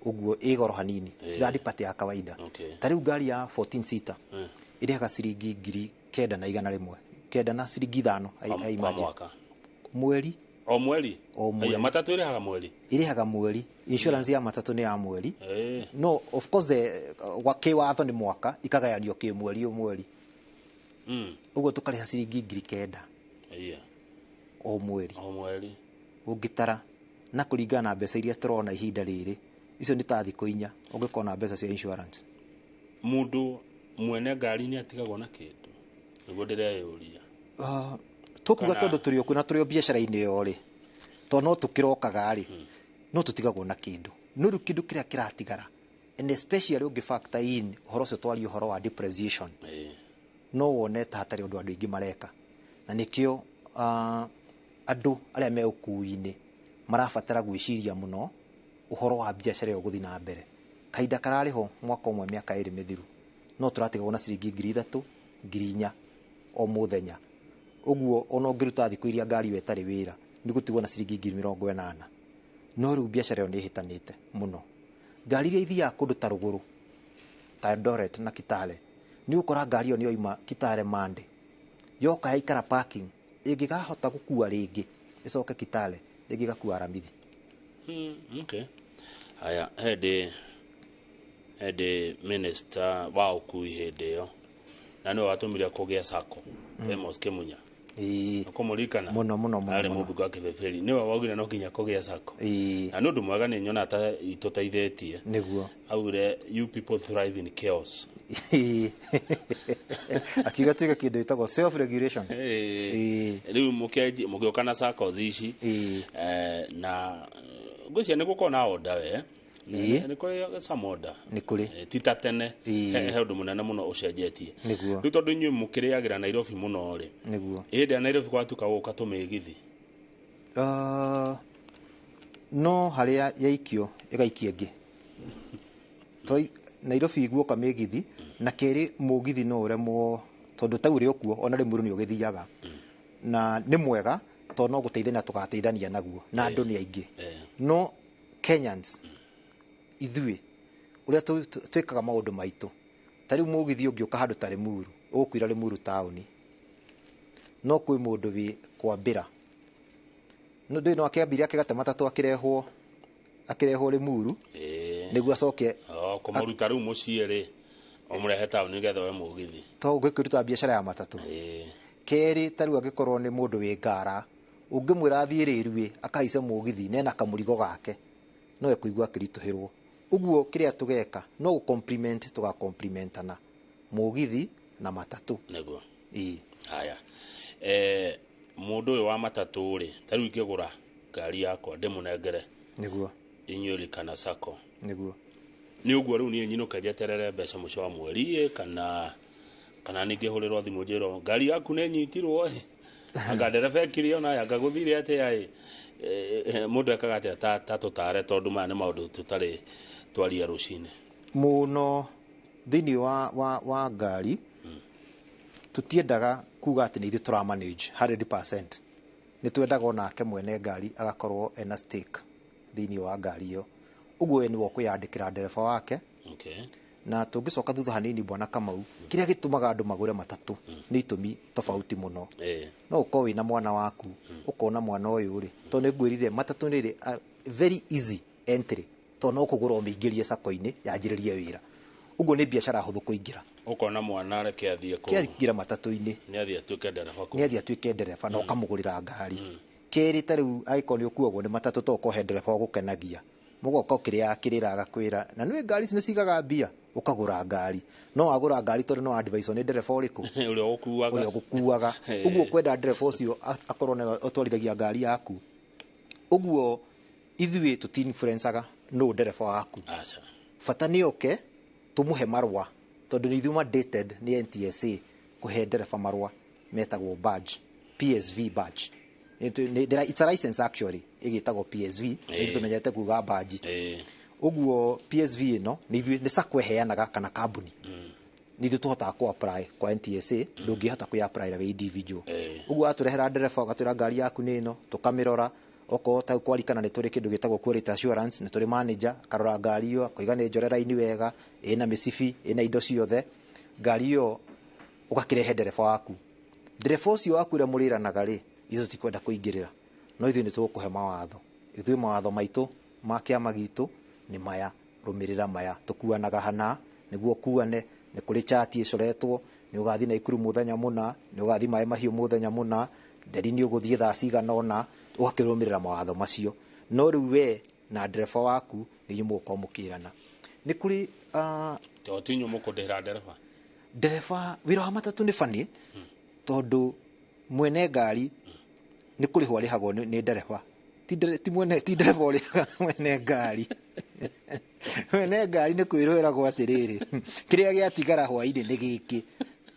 uguo igoro hanini ti third party ya kawaida tariu ngari ya 14 seater irihaga ciringi 9,100 kenda na ciringi 5 ai mweri aya matatu irihaga mweri insurance ya matatu ni ya mweri no of course the watho ni mwaka ikagayanio ki mweri uguo tukariha ciringi 9,000 o mweri ungitara na kuringana na mbeca iria turona ihinda riri icio ni ta thikũ 4 ungikona mbeca cia insurance mundu mwene ngari ni atigagwo na kindu niguo ndireyuria tukuga tondu turi okuna turi biacara-ini yo ri to no tukirokaga ri no tutigagwo na kindu no ru kindu kiria kiratigara and especially ungi factor in horo cio twari horo wa depreciation no wone ta hatari undu andu ingi mareka na nikio andu aria me ukui-ini marabatara gwiciria muno uhoro wa biacara yo guthi na mbere kaida karari ho mwaka umwe miaka 2 mithiru no turatigwo na ciringi 3,000 4,000 o muthenya uguo ono ngiruta thiku iria ngari wetari wira ni gutigwo na ciringi 80,000 no riu biacara yo ni hitanite muno ngari iria ithia kundu ta ruguru ta Eldoret na Kitale ni ukora ngari yo ni oima Kitale Monday yoka ikara parking ingigahota gukua ringi icoke Kitale ingigakua Aramithi aya hede minister wa ukui hede yo na no watumire kugia sako Amos Kimunya kumurikana muno ari mundu kwa kibeferi niwe wagire no kinya kugia sako na nundu mwaga ni nyona ta itutaithetie niguo aure you people thrive in chaos akiga tuika kindu itagwo self regulation riu mugiokana sako zici na ngwĩcia nĩ gũkorwo na order we nĩ kũrĩ some order nĩ kũrĩ tita tene he ũndũ mũnene mũno ũcenjetie rĩu tondũ inyuĩ mũkĩrĩagĩra Nairobi mũno rĩ nĩguo hĩndĩ ya Nairobi gwatuka gũka tũmĩgithi no harĩa yaikio ĩgaikia ĩngĩ toi Nairobi guoka mĩgithi na kerĩ mũgithi no ũremwo tondu ta uri okuo ona Limuru ni ugithiaga na ni mwega to no guteithania tugateithania naguo na andu ni aingi no Kenyans ithui uria twikaga maundu maitu tari mugithi ungiuka handu ta Limuru ukwira Limuru town no kwi mundu wi kwambira no ndi no akiambiria akigate matatu akirehwo Limuru nĩguo acoke kũmũruta rĩu mũciĩ rĩ ũmũrehe taũni nĩgetha we mũgithi to ũngĩkĩruta biacara ya matatũ. Kerĩ, tarĩu angĩkorwo nĩ mũndũ wĩ ngara ũngĩmwĩra athiĩ Railway akaice mũgithi nena kamũrigo gake no ekũigua akĩritũhĩrwo. Ũguo kĩrĩa tũgeka no gũ-compliment tũga-complimentana mũgithi na matatũ nĩguo. Haya, mũndũ ũyũ wa matatũ rĩ tarĩu ingĩgũra ngari yakwa ndĩmũnengere nĩguo inyuĩ kana sacco nĩguo nĩ ũguo rĩu niĩ nyinũke njeterere mbeca mũico wa mweri kana ningĩ hũrĩrwo thimũ njĩrwo ngari yaku nĩ nyitirwo anga ndereba ekire ona yanga gũthire atĩa mũndũ ekaga atĩa ta tũtare tondũ maya nĩ maũndũ tũtarĩ twaria rũcinĩ mũno thĩinĩ wa ngari tũtiendaga kuga atĩ nĩ ithuĩ tũramanage 100%. Nĩ twendaga onake mwene ngari agakorwo ena stake thĩinĩ wa ngari ĩyo. Ũguo we nĩwe ũkwĩyandĩkĩra ndereba wake. Na tũngĩcoka thutha hanini Bwana Kamau, kĩrĩa gĩtũmaga andũ magũre matatũ nĩ itũmi tofauti mũno. No ũkorwo wĩna mwana waku ũkona mwana ũyũ rĩ tondũ nĩngwĩrire matatũ nĩ very easy entry tondũ no kũgũra ũmĩingĩrie sacco-inĩ yanjĩrĩrie wĩra. Ũguo nĩ biacara hũthũ kũingĩra. Ũkona mwana reke athiĩ kĩingĩra matatũ-inĩ nĩ athiĩ atuĩke ndereba nĩ athiĩ atuĩke ndereba na ũkamũgũrĩra ngari. Kerĩ, tarĩu angĩkorwo nĩ ũkuagwo nĩ matatũ to ũkohe ndereba ũgũkenagia mũgoka ũkĩrĩa akĩrĩra agakwĩra na nĩ ngari ici nĩ cigaga mbia ũkagũra ngari no wagũra ngari tondũ no advice nĩ ndereba ũrĩkũ ũrĩa ũgũkuaga. Ũguo kwenda ndereba ũcio akorwo na ũtwarithagia ngari yaku. Ũguo ithuĩ tũti-influencaga no ndereba waku. Bata nĩ oke tũmũhe marũa tondũ nĩ ithuĩ mandated nĩ NTSA kũhe ndereba marũa metagwo badge, PSV badge. It's a license actually ĩgĩtagwo PSV nĩ tũmenyete kuga badge. Ũguo PSV ĩno nĩ sacco ĩheanaga kana kambuni nĩ ithuĩ tũhotaga kũ-apply kwa NTSA ndũngĩhota kũ-apply na wĩ individual. Ũguo atũrehera ndereba ũgatwĩra ngari yaku nĩ ĩno tũkamĩrora okorwo ta kwarikana nĩ tũrĩ kĩndũ gĩtagwo quality assurance nĩ tũrĩ manager akarora ngari ĩyo akauga nĩ njorera-inĩ wega ĩna mĩcibi ĩna indo ciothe. Ngari ĩyo ũgakĩrehe ndereba waku. Ndereba ũcio waku ũrĩa mũrĩranaga rĩ ithuĩ tutikwenda kũingĩrĩra no ithuĩ nĩ tũgũkũhe mawatho. Ithuĩ mawatho maitũ ma kĩama gitũ nĩ maya, rũmĩrĩra maya. Tũkuanaga hana nĩguo kuane nĩ kũrĩ chati ĩcoretwo nĩ ũgathiĩ Naikuru mũthenya mũna nĩ ũgathiĩ Maĩ Mahiũ mũthenya mũna nderi nĩ ũgũthiĩ thaa cigana ũna ũgakĩrũmĩrĩra mawatho macio. No rĩu we na ndereba waku nĩ inyuĩ mũgũkorwo mũkĩrana. Nĩ kũrĩ ti inyuĩ mũkũndĩhĩra ndereba. Ndereba wĩra wa matatũ nĩ funny tondũ mwene ngari nĩ kũrĩhwo arĩhagwo nĩ ndereba ti ndereba ũrĩhaga mwene ngari. Mwene ngari nĩ kwĩrwo atĩrĩrĩ kĩrĩa gĩatigara hwainĩ nĩ gĩkĩ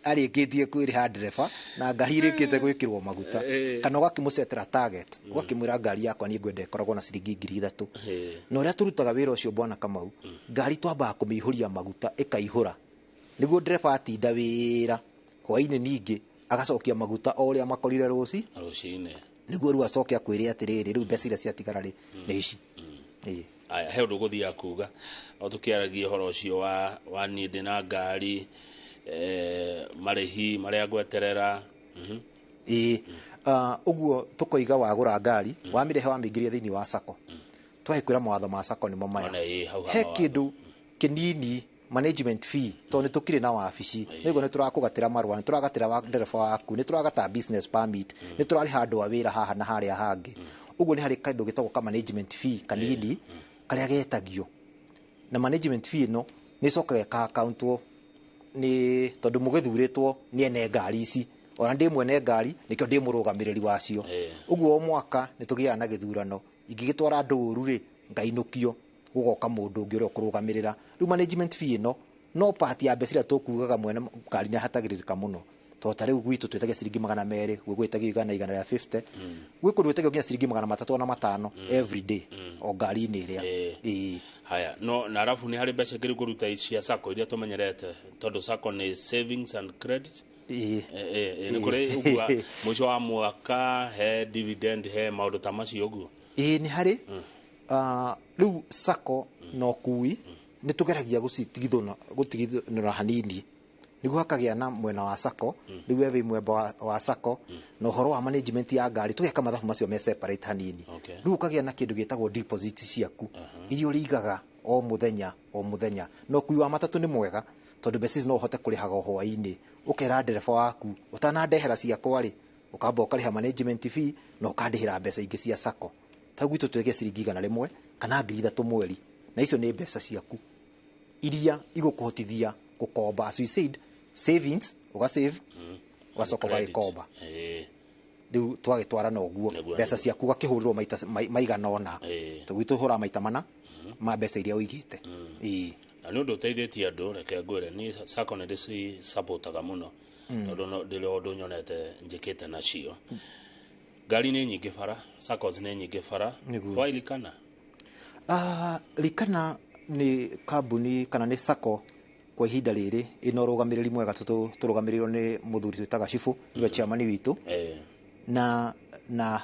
arĩkĩtie kwĩrĩha ndereba na ngari ĩrĩkĩte gwĩkĩrwo maguta kana ũgakĩmũcetera target ũgakĩmwĩra ngari yakwa niĩ ngwenda ĩkoragwo na ciringi 3,000. Na ũrĩa tũrutaga wĩra ũcio Bwana Kamau ngari twambaga kũmĩihũria maguta ĩkaihũra nĩguo ndereba atinda wĩra hwainĩ ningĩ agacokia maguta o ũrĩa makorire rũcinĩ nĩguo rĩu acoke akwĩre atĩrĩrĩ rĩu mbeca iria ciatigara rĩ nĩ ici. Aya he ũndũ ũgũthiaga kuga o tũkĩaragia ũhoro ũcio wa niĩ ndĩ na ngari marĩhi marĩa ngweterera. Ũguo tũkoiga wagũra ngari wamĩrehe wamĩingĩria thĩinĩ wa sacco twagĩkwĩra mawatho ma sacco nĩmo maya. He kĩndũ kĩnini management fee tondũ nĩ tũkĩrĩ na wabici nĩguo nĩ tũrakũgatĩra marũa nĩ tũragatĩra ndereba waku nĩ tũragata business permit nĩ tũrarĩha andũ a wĩra haha na harĩa hangĩ. Ũguo nĩ harĩ kĩndũ gĩtagwo ka management fee kanini karĩa getagio na management fee ĩno nĩ ĩcokaga ĩka-accountwo nĩ tondũ mũgĩthurĩtwo nĩ ene ngari ici ona ndĩ mwene ngari nĩkĩo ndĩ mũrũgamĩrĩri wacio. Ũguo o mwaka nĩ tũgĩaga na gĩthurano ingĩgĩtwara ndũũru rĩ ngainũkio gũgoka mũndũ ũngĩ ũrĩa ũkũrũgamĩrĩra. Rĩu management fee ĩno no part ya mbeca iria tũkugaga mwene ngari nĩ ahatagĩrĩrĩka mũno tondũ ta rĩu gwitũ twĩtagia ciringi 200 gwĩ gwĩtagio 150 gwĩ kũndũ gwĩtagio nginya ciringi 305 every day o ngari-inĩ ĩrĩa. Haya no na arabu nĩ harĩ mbeca ngĩrĩ kũruta cia sacco iria tũmenyerete tondũ sacco nĩ savings and credit. Nĩ kũrĩ ũguo mũico wa mwaka he dividend he maũndũ ta macio ũguo. Nĩ harĩ rĩu sacco no kui nĩ tũgeragia gũtigithũra hanini nĩguo hakagĩa na mwena wa sacco rĩu we wĩ mwemba wa sacco na ũhoro wa management ya ngari tũgeka mathabu macio me separate hanini. Rĩu ũkagĩa na kĩndũ gĩtagwo deposit ciaku iria ũrĩigaga o muthenya no kui wa matatu ni mwega tondu mbeca no hote kurihaga hwaini ukera ndereba waku utanandehera ciakwa ri ukamba ukariha management fee no ukandihira mbeca ingi cia sako ta gwitu twege ciringi 100 kana 300 mweri na icio ni mbeca ciaku iria igukuhotithia gukomba as we said savings uga save ugacoka ugakomba riu twagitwara na uguo mbeca ciaku gakihurirwo maigana ona tugwitu hura maita mana ma mbeca iria uigite na nundu uteithĩtie andũ reke ngwĩre ni sako nĩ ndĩci supportaga mũno tondũ ndĩrĩ ũndũ nyonete njĩkĩte nacio ngari nĩ nyingĩ bara sakos nĩ nyingĩ bara kwa Likana Likana ni kambuni kana ni sako kwa ihinda rĩrĩ ĩno rũgamĩrĩri mwega tũrũgamĩrĩirwo nĩ mũthuri twĩtaga Cibu niwe chairman witũ na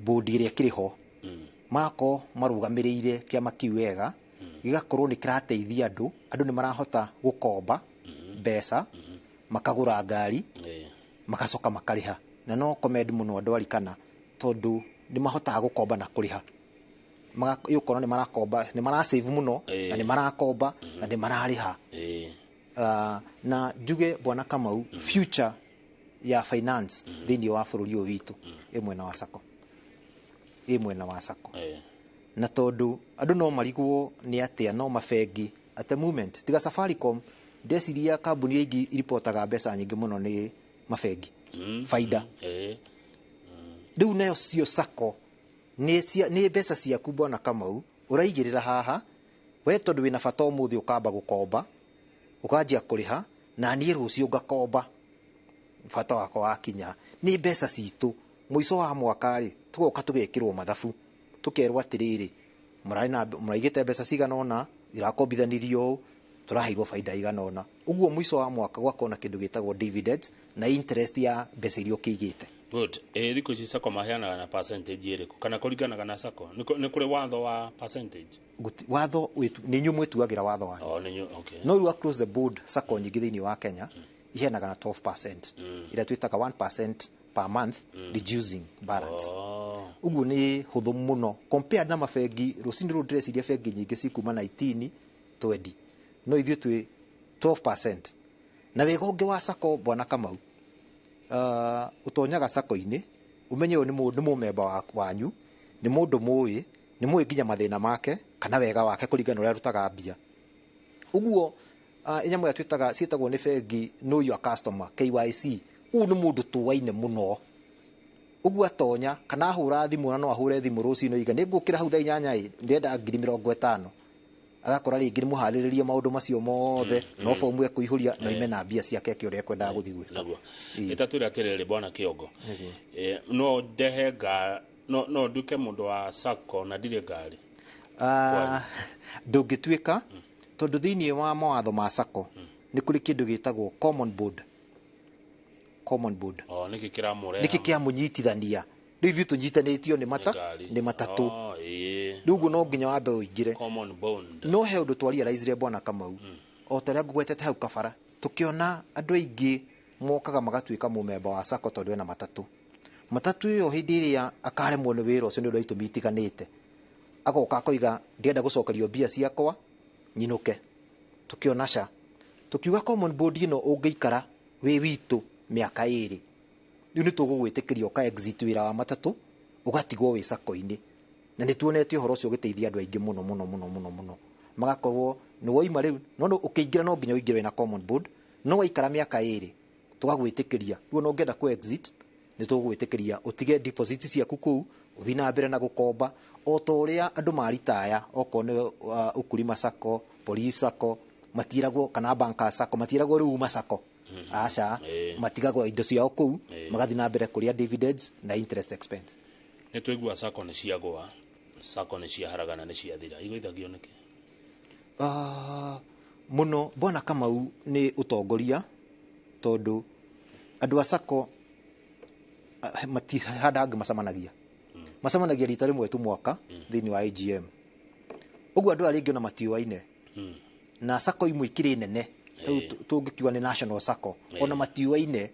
board ĩrĩa kĩrĩ ho mako marũgamĩrĩire kĩama kĩu wega gigakorwo nĩ kĩrateithia andũ nĩ marahota gũkomba mbeca makagũra ngari magacoka makariha na no commend mũno andũ Likana tondũ nĩ mahotaga gũkomba na kũriha magakora nĩ marakomba nĩ marasave mũno na nĩ marakomba na nĩ marariha na njuge bwana Kamau future ya finance thĩinĩ wa bũrũri ũyũ witũ ĩmwe na wa sako na tondu andu no marigwo ni atia no mabengi at the moment tiga Safaricom ndeciria kambuni ingi iripotaga mbeca nyingi muno ni mabengi faida riu nayo cio sako ni mbeca ciaku bwana Kamau uraigirira haha we tondu wina bata umuthi ukamba gukomba ukanjia kuriha na ni rucio ngakomba bata wako wakinya ni mbeca citu muico wa mwaka ri tugoka tugekirwo mathabu tukerwo atiriri muraigite mbeca cigana ona irakombithanirio turaheirwo faida igana ona uguo muico wa mwaka gwakona kindu gitagwo dividends na interest ya mbeca irio kiigite good thiko ici sako maheanaga na percentage iriku kana kuringanaga na sako ni kuri watho wa percentage watho ni nyu mwetuagira watho wanyu okay no you across the board sako nyingi thiini wa Kenya iheanaga na 12% ira twitaga 1% per month reducing balance uguo ni huthu muno compared na mabengi rucini rudreciria bengi nyingi cikuma 19 20 no ithuĩ twĩ 12% na wega ũngĩ wa sako bwana Kamau utonyaga sako-inĩ umenye ni mũmemba wanyu ni mũndũ mũĩ ni mũĩ nginya mathĩna make kana wega wake kũringana ũrĩa rutaga mbia uguo inyamũ ya twĩtaga ciĩtagwo nĩ bengi know your customer KYC u ni mũndũ tuwaine muno uguo atonya kana hura thimu na no ahure thimu rucino iga nĩ ngũkĩra hau thaa 8 ndĩrenda 50,000 agakora rĩngĩ nĩ mũharĩrĩrie maũndũ macio mothe no fomu ekuihũria no imena mbia ciake kĩũrĩa ekwendaga gũthiĩ gwĩka itatwĩra atĩrĩrĩ bwana Kĩongo no ndehenga no nduke mũndũ wa sako na ndirĩ ngari ndũngĩtuĩka tondũ thĩinĩ wa mawatho ma sako nĩ kũrĩ kĩndũ gĩtagwo common board niki kĩamũnyitithania rĩu ithuĩ tũnyitanĩtio nĩ matatũ rĩu ũguo no nginya wambe ũingĩre no he ũndũ twarealizire bwana Kamau o ta rĩa ngũgwetete hau kabara tũkĩona andũ aingĩ mokaga magatuĩka mũmemba wa sako tondũ ena matatũ ĩyo hĩndĩ ĩrĩa akaremwo nĩ wĩra ũcio nĩ ũndũ itũmi itiganĩte agoka akoiga ndĩrenda gũcokerio mbia ciakwa nyinũke tũkĩona ca tũkiuga common board ĩno ũngĩikara wĩ witũ mĩaka 2 rĩu nĩ tũgũgwĩtĩkĩria ũka exit wĩra wa matatũ ũgatigwo wĩ sako-inĩ na nĩ tuonete ũhoro ũcio ũgĩteithia andũ aingĩ mũno magakorwo nĩ woima rĩu no ũkĩingĩra no nginya ũingĩre na common board no waikara mĩaka 2 tũgagwĩtĩkĩria rĩu no ũngĩenda ku exit nĩ tũgũgwĩtĩkĩria ũtige deposit ciaku kũu ũthiĩ na mbere na gũkomba o ta ũrĩa andũ maritaya okorwo nĩ ukulima sako police sako matiragwo kana banka sako matiragwo rĩu masako aca matigagwo indo ciao kũu magathiĩ na mbere kũrĩa dividends na interest expense nĩ tũigua sako nĩ ciagwa sako nĩ ciaharagana nĩ ciathira igũithagio nĩkĩ muno bwana Kamau nĩ ũtongoria tondũ andũ a sako matihandangi macemanagia rita rĩmwe tu mwaka thĩinĩ wa AGM ũguo andũ arĩa ingĩ ona matiũaine na sako imwe ikĩrĩ nene tũngĩkiuga nĩ national sako ona matiũaine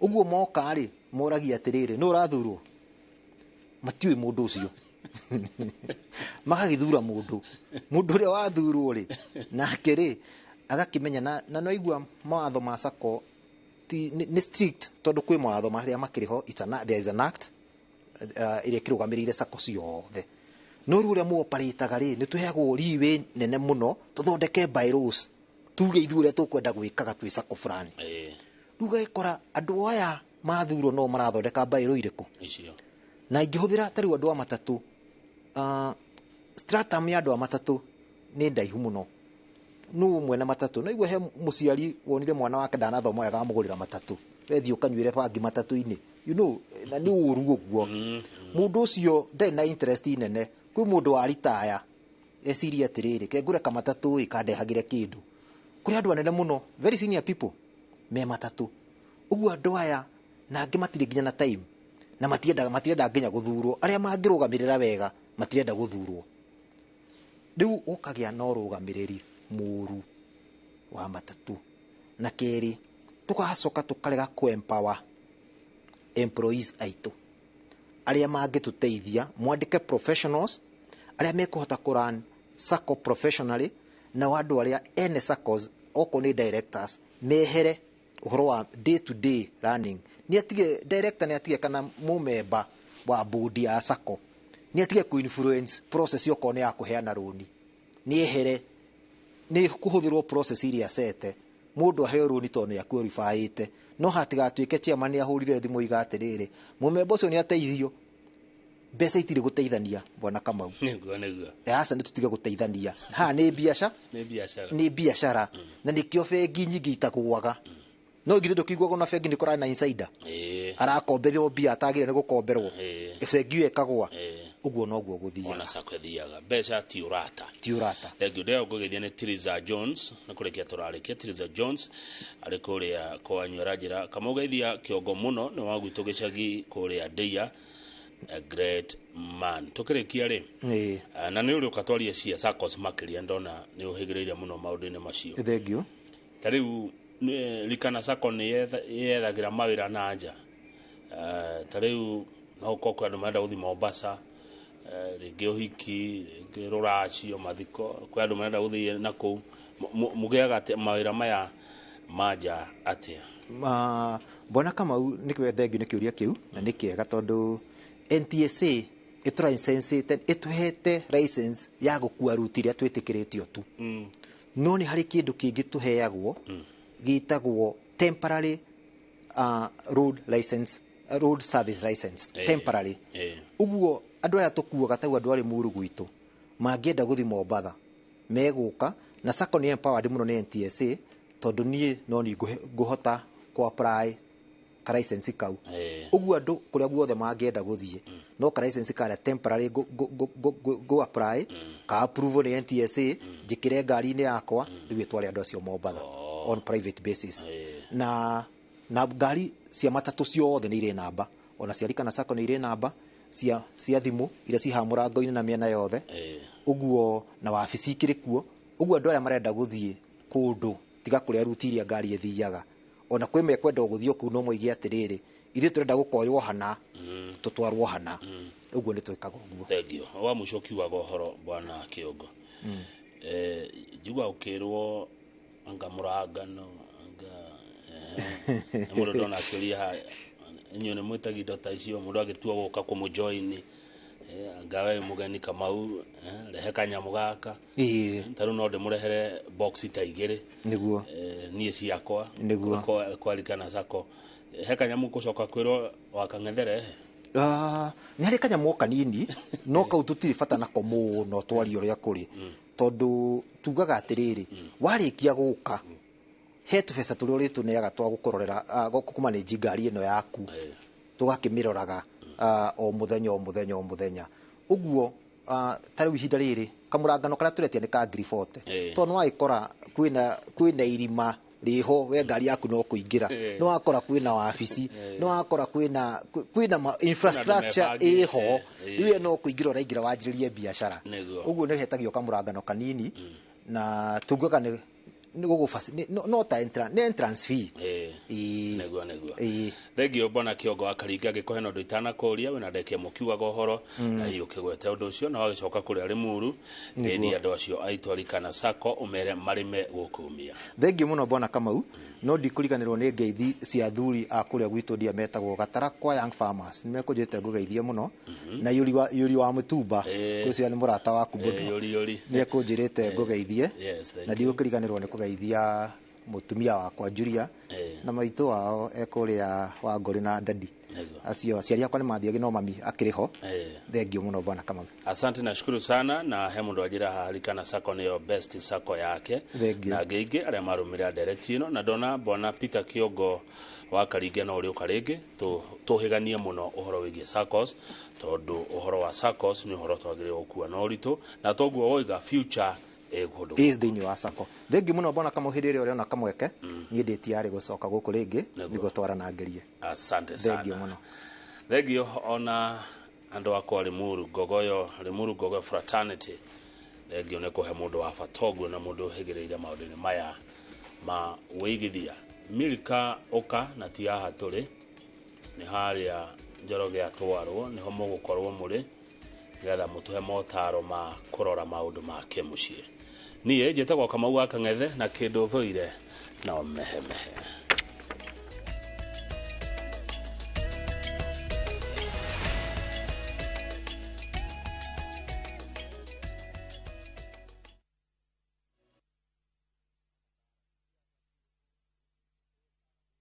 ũguo moka rĩ moragia atĩrĩrĩ nĩ ũrathurwo matiũĩ mũndũ ũcio magagithura mundu uria wathurwo ri nake ri agakimenya na no igua mawatho ma sako ni strict tondu kwi mawatho maria makiriho there is an act iria kirugamirire sako ciothe no ru uria mu operataga ri ni tuhegwo riwe nene muno tuthondeke bylaws tuge ithu uria tukwenda gwikaga twi sako fulani ruga ikora andu aya mathurwo no marathondeka bylaw iriku icio na ingihuthira tari andu a matatu stratum ya andu a matatu ni ndaihu muno nu mwena matatu no igwe he muciari wonire mwana wake ndanathoma wega amugurira matatu wethi ukanyuire bangi matatu-ini na ni uru uguo mundu ucio ndai na interest nene kwi mundu wa retire esiria atiriri ke ngure ka matatu ikandehagire kindu kuri andu anene muno very senior people me matatu uguo andu aya na angi matire nginya na time na matienda nginya guthurwo aria mangirugamirira wega matienda guthurwo riu ukagia no rugamiriri muru wa matatu na keri tukacoka tukarega ku empower employees aitu aria mangituteithia mwandike professionals aria mekuhota kuran sako professionally na wandu aria ene sakos oko ni directors mehere uhoro wa day to day running ni atige director ni atige kana mumemba wa board ya sako ni atige ku influence process yoko ni ya kuheana roni ni ehere ni kuhuthirwo process iria sete mundu aheo roni tonu ya qualifiete no hatigatuike chairman ni ahurire thimu igatiriri mumemba ucio ni ateithio mbeca itire guteithania bwana Kamau niguo asa ni tutige guteithania ha ni biashara ni biashara na nikio bengi nyingi itakugwaga no ngire ndukigwago na bengi nikora na insider arakomberwo bia atagire ni gukomberwo bengi ekagwa uguo no guo guthia ona sako thiaga mbeca tiurata thengiu ndio ngugithia ni Tiriza Jones na kurekia turarikia Tiriza Jones ari kuria kwa nyorajira kama ugeithia kiongo muno ni wagwitu gicagi kuria Deia a great man tukirekia ri na ni uri ukatwaria cia sakos makiria ndona ni uhigireire muno maundu-ini macio thengiu tariu likana sako ni yethagira mawira na nja tariu no koko andu menda uthi Mombasa ringi uhiki ringi ruracio mathiko kwa andu menda uthi na ku mugiaga mawira maya maja atia bona Kamau nikwe thengiu ni kiuria kiu na ni kiega tondu NTSA itura insensate ituhete license ya gukua ruti ria twitikiritio tu no ni hari kindu kingi tuheagwo gitagwo temporary road license road service license temporary uguo andu aya tukuaga tagu andu ari muru gwitu mangienda guthi Mombasa meguka na sako ni empowered muno ni NTSA tondu nie no ni guhota ku apply ka license kau uguo andu kuria guothe mangienda guthie no ka license ka temporary go apply ka approve ni NTSA jikire ngari ni yakwa riu twari andu acio Mombasa on private basis na ngari cia matatu ciothe ni ire namba ona ciarika na sako ni ire namba cia thimu ira ci hamurango-ini na miena yothe uguo na wabici kirikuo uguo andu aria marenda guthie kundu tiga kuria ruti iria ngari ithiaga ona kwi me kwenda guthio ku no moige atiriri ithe turenda gukoywo hana tutwarwo hana uguo ni twikaga uguo thengio wa mucoki wa gohoro bwana Kiongo jigwa ukirwo anga murangano anga mundu ndona akiria enyo ne mwitagi dota icio mundu agitua guka kumujoin ngawe mugeni Kamau rehe kanyamu gaka taru no ndimurehere box ta igire niguo nie ciakwa niguo kwalikana sako he kanyamu gucoka kwirwo wakang'ethere ni hari kanyamu kanini no kau tutiri bata nako muno twario ria kuri tondu tugaga atiriri warikia guka he tubesa turi uri tuneaga twa gukororera gukumanage ngari ino yaku tugakimiroraga o muthenya uguo tari ihinda riri kamurangano kana turetia ni ka Grifote to no aikora kwina irima riho we ngari yaku no kuingira no akora kwina wabici no akora kwina infrastructure iho iwe no kuingira raingira wanjiririe biashara uguo ni hetagio kamurangano kanini na tugaga no ta entrance fee negua thegio bona Kiongo wa Karinga gikuhe no nditana kuria we na ndeke mukiuga gohoro na hiyo kigwete undu ucio na wagicoka kuri Limuru ni andu acio aitwari kana sako umere marime gukumia thegio muno bona Kamau no ndikuriganirwo ni ngeithi cia thuri a kuria gwitu ndia metagwo Gatara kwa young farmers ni mekujite ngugeithie muno na yuri wa mutumba kucio ni murata waku muno ni ekunjirite ngugeithie na ndigukuriganirwo ni kugeithia mutumia wakwa Julia na maitu wao ekuria wa ngori na ndadi acio aciari akwa ni mathiage no mami akiriho thengio muno bwana Kamau. Asante na shukuru sana na he mundu ajira harikana sako niyo best sako yake na geige aria marumira direct ino na dona bona Peter Kiongo wa Karinga no uri ukaringi tuhiganie muno uhoro wigie SACCOS tondu uhoro wa SACCOS ni uhoro twagire gukua no ritu na toguo oiga future is thini wa sako thengio muno bona Kamau hindi ri ona kamweke ni ndeti yari gucoka guku ringi nigo twarana ngerie. Asante sana thengio ona andu akwa Limuru Gogoyo fraternity thengio ne kuhe mundu wa fatogu na mundu higireire maudini maya ma wigithia Milka oka na tiaha turi ni haria Njoroge atwarwo niho mugukorwo muri getha mutuhe motaro ma kurora maundu ma kemucie niye jetagwo Kamau wa Kang'ethe na kindu thoire na mehemehe.